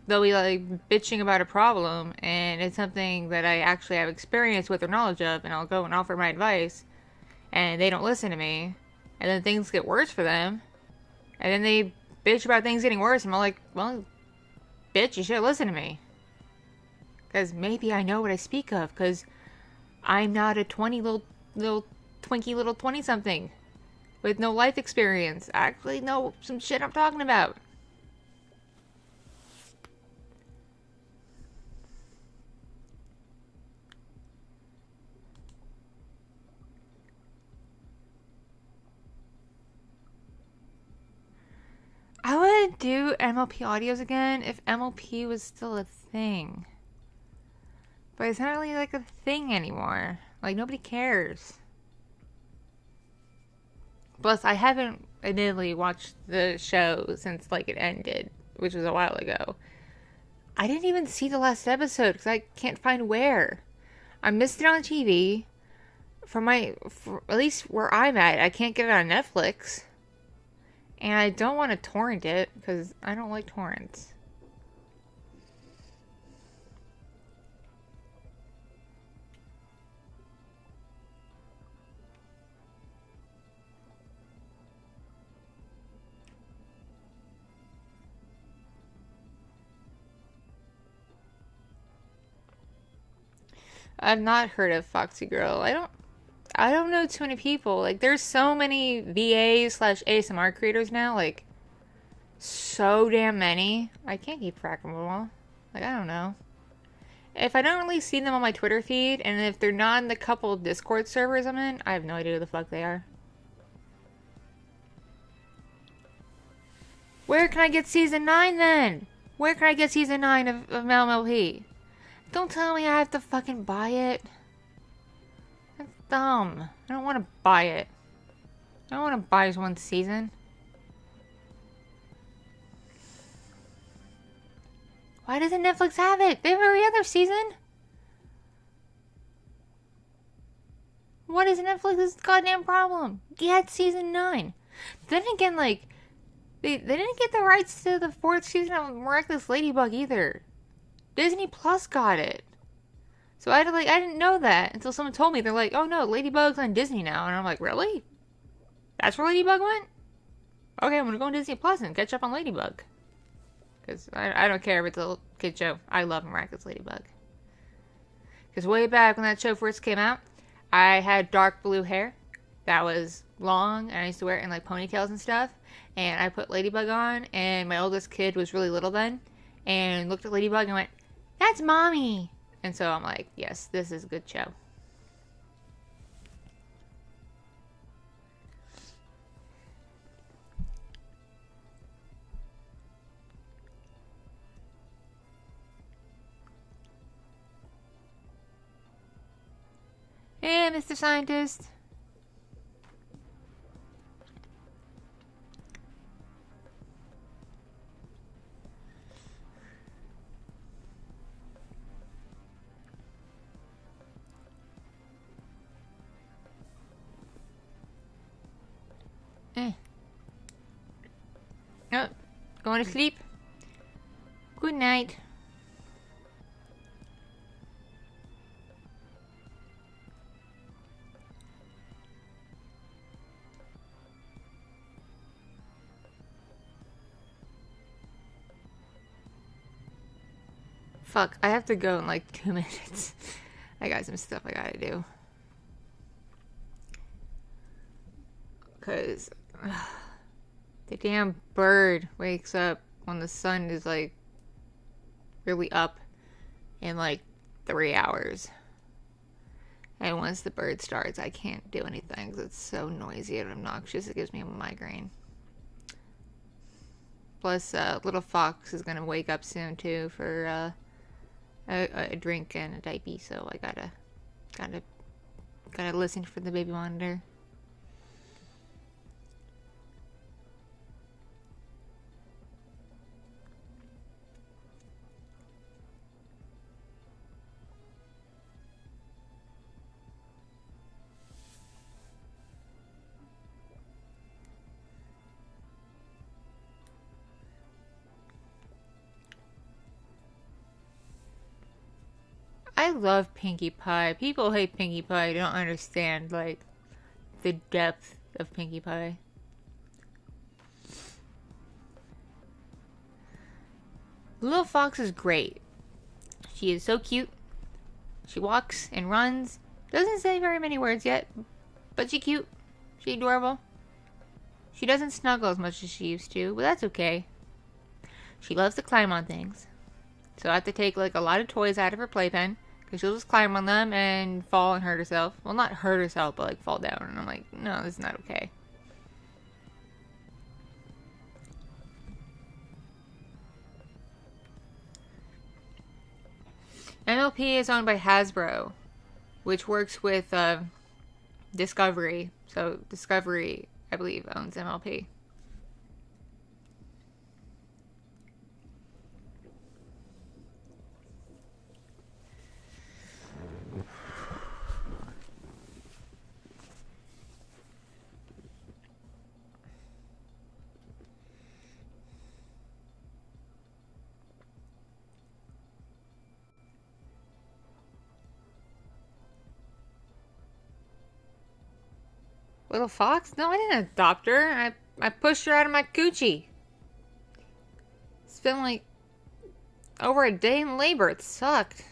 they'll be, like, bitching about a problem, and it's something that I actually have experience with or knowledge of, and I'll go and offer my advice, and they don't listen to me. And then things get worse for them. And then they bitch about things getting worse, and I'm like, well, bitch, you should listen to me. Because maybe I know what I speak of, because I'm not a 20 little twinky little 20-something with no life experience. I actually know some shit I'm talking about. I would do MLP audios again if MLP was still a thing. But it's not really like a thing anymore. Like, nobody cares. Plus, I haven't admittedly watched the show since, like, it ended, which was a while ago. I didn't even see the last episode because I can't find where. I missed it on TV. At least where I'm at, I can't get it on Netflix. And I don't want to torrent it, because I don't like torrents. I've not heard of Foxy Girl. I don't know too many people. Like, there's so many VA/ASMR creators now. Like, so damn many. I can't keep track of them all. Like, I don't know. If I don't really see them on my Twitter feed, and if they're not in the couple Discord servers I'm in, I have no idea who the fuck they are. Where can I get Season 9 then? Where can I get Season 9 of MLP? Don't tell me I have to fucking buy it. That's dumb. I don't want to buy it. I don't want to buy just one season. Why doesn't Netflix have it? They have every other season. What is Netflix's goddamn problem? Get Season 9. Then again, like, they didn't get the rights to the 4th season of Miraculous Ladybug either. Disney Plus got it. So I didn't know that until someone told me. They're like, oh no, Ladybug's on Disney now. And I'm like, really? That's where Ladybug went? Okay, I'm gonna go on Disney Plus and catch up on Ladybug. Because I don't care if it's a kid show. I love Miraculous Ladybug. Because way back when that show first came out, I had dark blue hair that was long, and I used to wear it in like ponytails and stuff. And I put Ladybug on, and my oldest kid was really little then, and looked at Ladybug and went, "That's mommy!" And so I'm like, yes, this is a good show. Hey, Mr. Scientist. Oh, going to sleep? Good night. Fuck, I have to go in like 2 minutes. I got some stuff I gotta do. Because the damn bird wakes up when the sun is like really up in like 3 hours. And once the bird starts, I can't do anything because it's so noisy and obnoxious. It gives me a migraine. Plus, little Fox is gonna wake up soon too for a drink and a diaper, so I gotta listen for the baby monitor. I love Pinkie Pie. People hate Pinkie Pie. Don't understand, like, the depth of Pinkie Pie. Little Fox is great. She is so cute. She walks and runs. Doesn't say very many words yet, but she's cute. She's adorable. She doesn't snuggle as much as she used to, but that's okay. She loves to climb on things. So I have to take, like, a lot of toys out of her playpen, because she'll just climb on them and fall and hurt herself. Well, not hurt herself, but, like, fall down. And I'm like, no, this is not okay. MLP is owned by Hasbro, which works with Discovery. So Discovery, I believe, owns MLP. Little Fox? No, I didn't adopt her. I pushed her out of my coochie. It's been like over a day in labor. It sucked.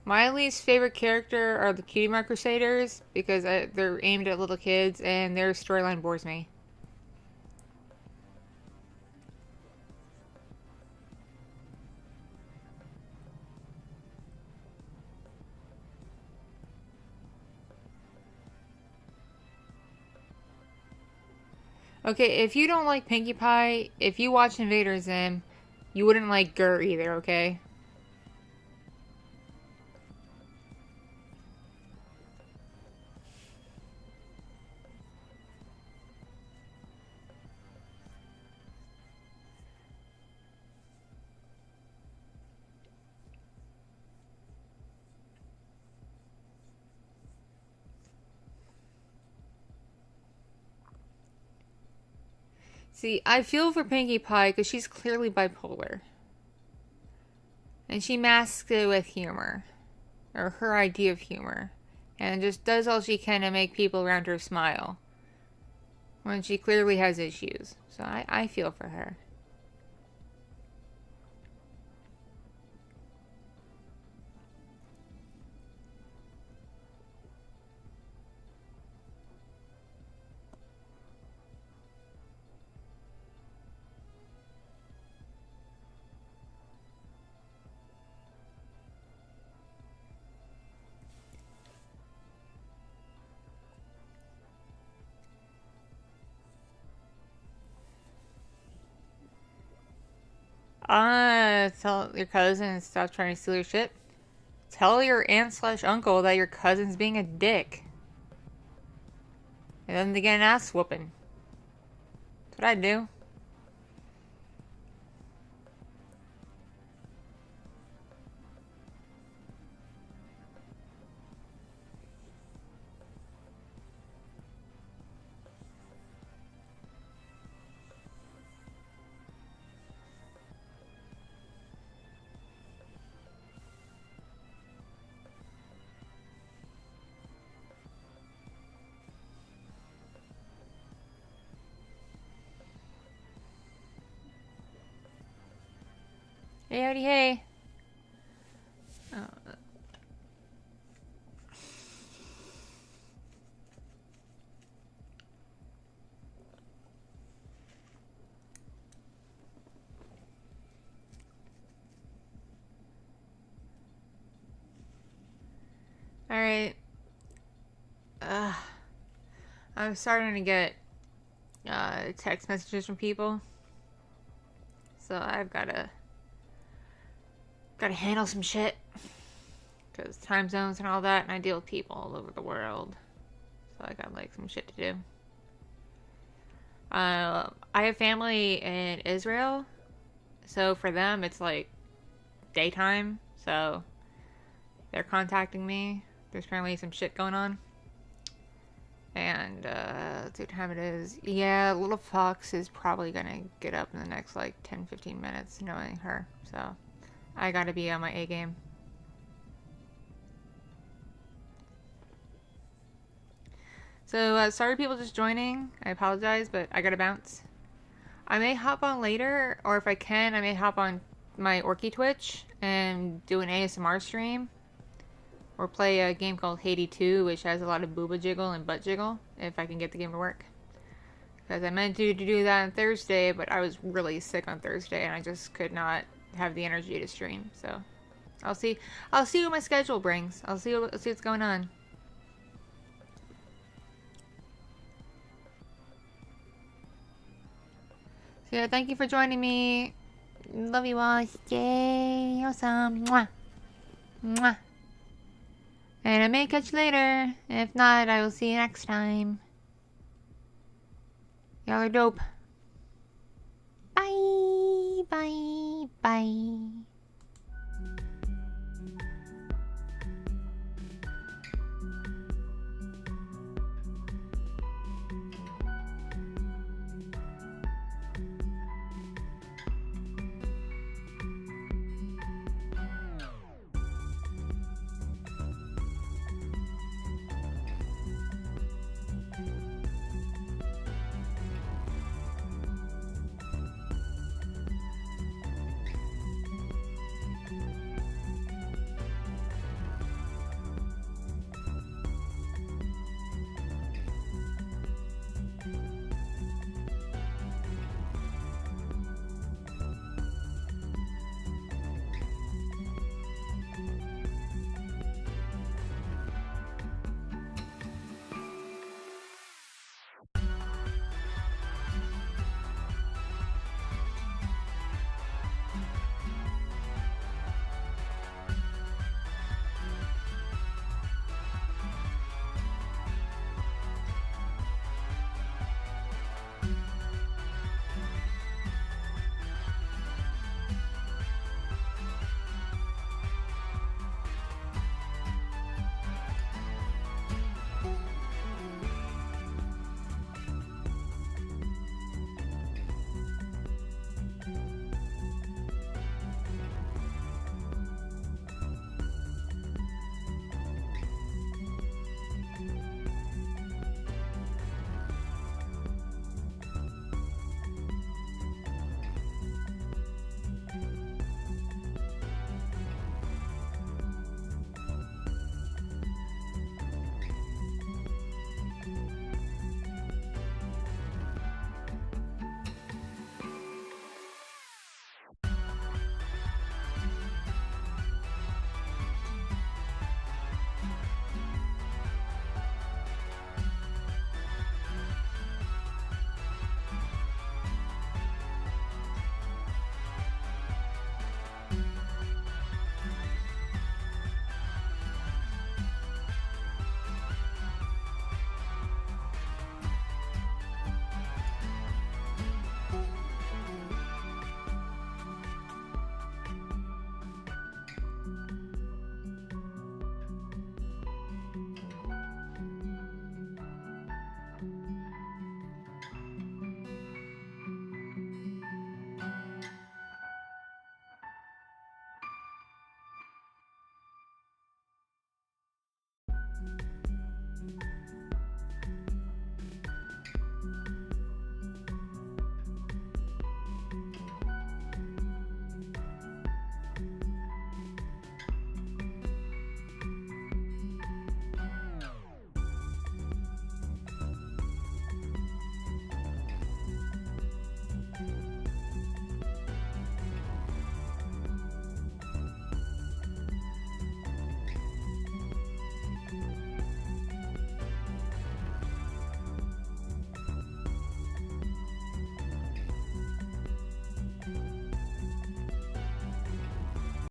My least favorite character are the Cutie Mark Crusaders because they're aimed at little kids and their storyline bores me. Okay, if you don't like Pinkie Pie, if you watch Invader Zim, you wouldn't like Gur either, okay? See, I feel for Pinkie Pie because she's clearly bipolar. And she masks it with humor. Or her idea of humor. And just does all she can to make people around her smile. When she clearly has issues. So I feel for her. Tell your cousin to stop trying to steal your shit. Tell your aunt/uncle that your cousin's being a dick. And then they get an ass whooping. That's what I do. Hey, howdy, hey. Oh. Alright. I'm starting to get text messages from people. So I've gotta handle some shit. Because time zones and all that, and I deal with people all over the world. So I got like some shit to do. I have family in Israel. So for them, it's like daytime. So they're contacting me. There's currently some shit going on. And, let's see what time it is. Yeah, little Fox is probably gonna get up in the next, like, 10-15 minutes, knowing her. So, I gotta be on my A game. So, sorry people just joining. I apologize, but I gotta bounce. I may hop on later, or if I can, I may hop on my Orky Twitch and do an ASMR stream. Or play a game called Haiti 2, which has a lot of booba jiggle and butt jiggle, if I can get the game to work. Because I meant to do that on Thursday, but I was really sick on Thursday, and I just could not have the energy to stream. So, I'll see what my schedule brings. I'll see what's going on. So yeah, thank you for joining me. Love you all. Stay awesome. Mwah. Mwah. And I may catch you later. If not, I will see you next time. Y'all are dope. Bye. Bye. Bye.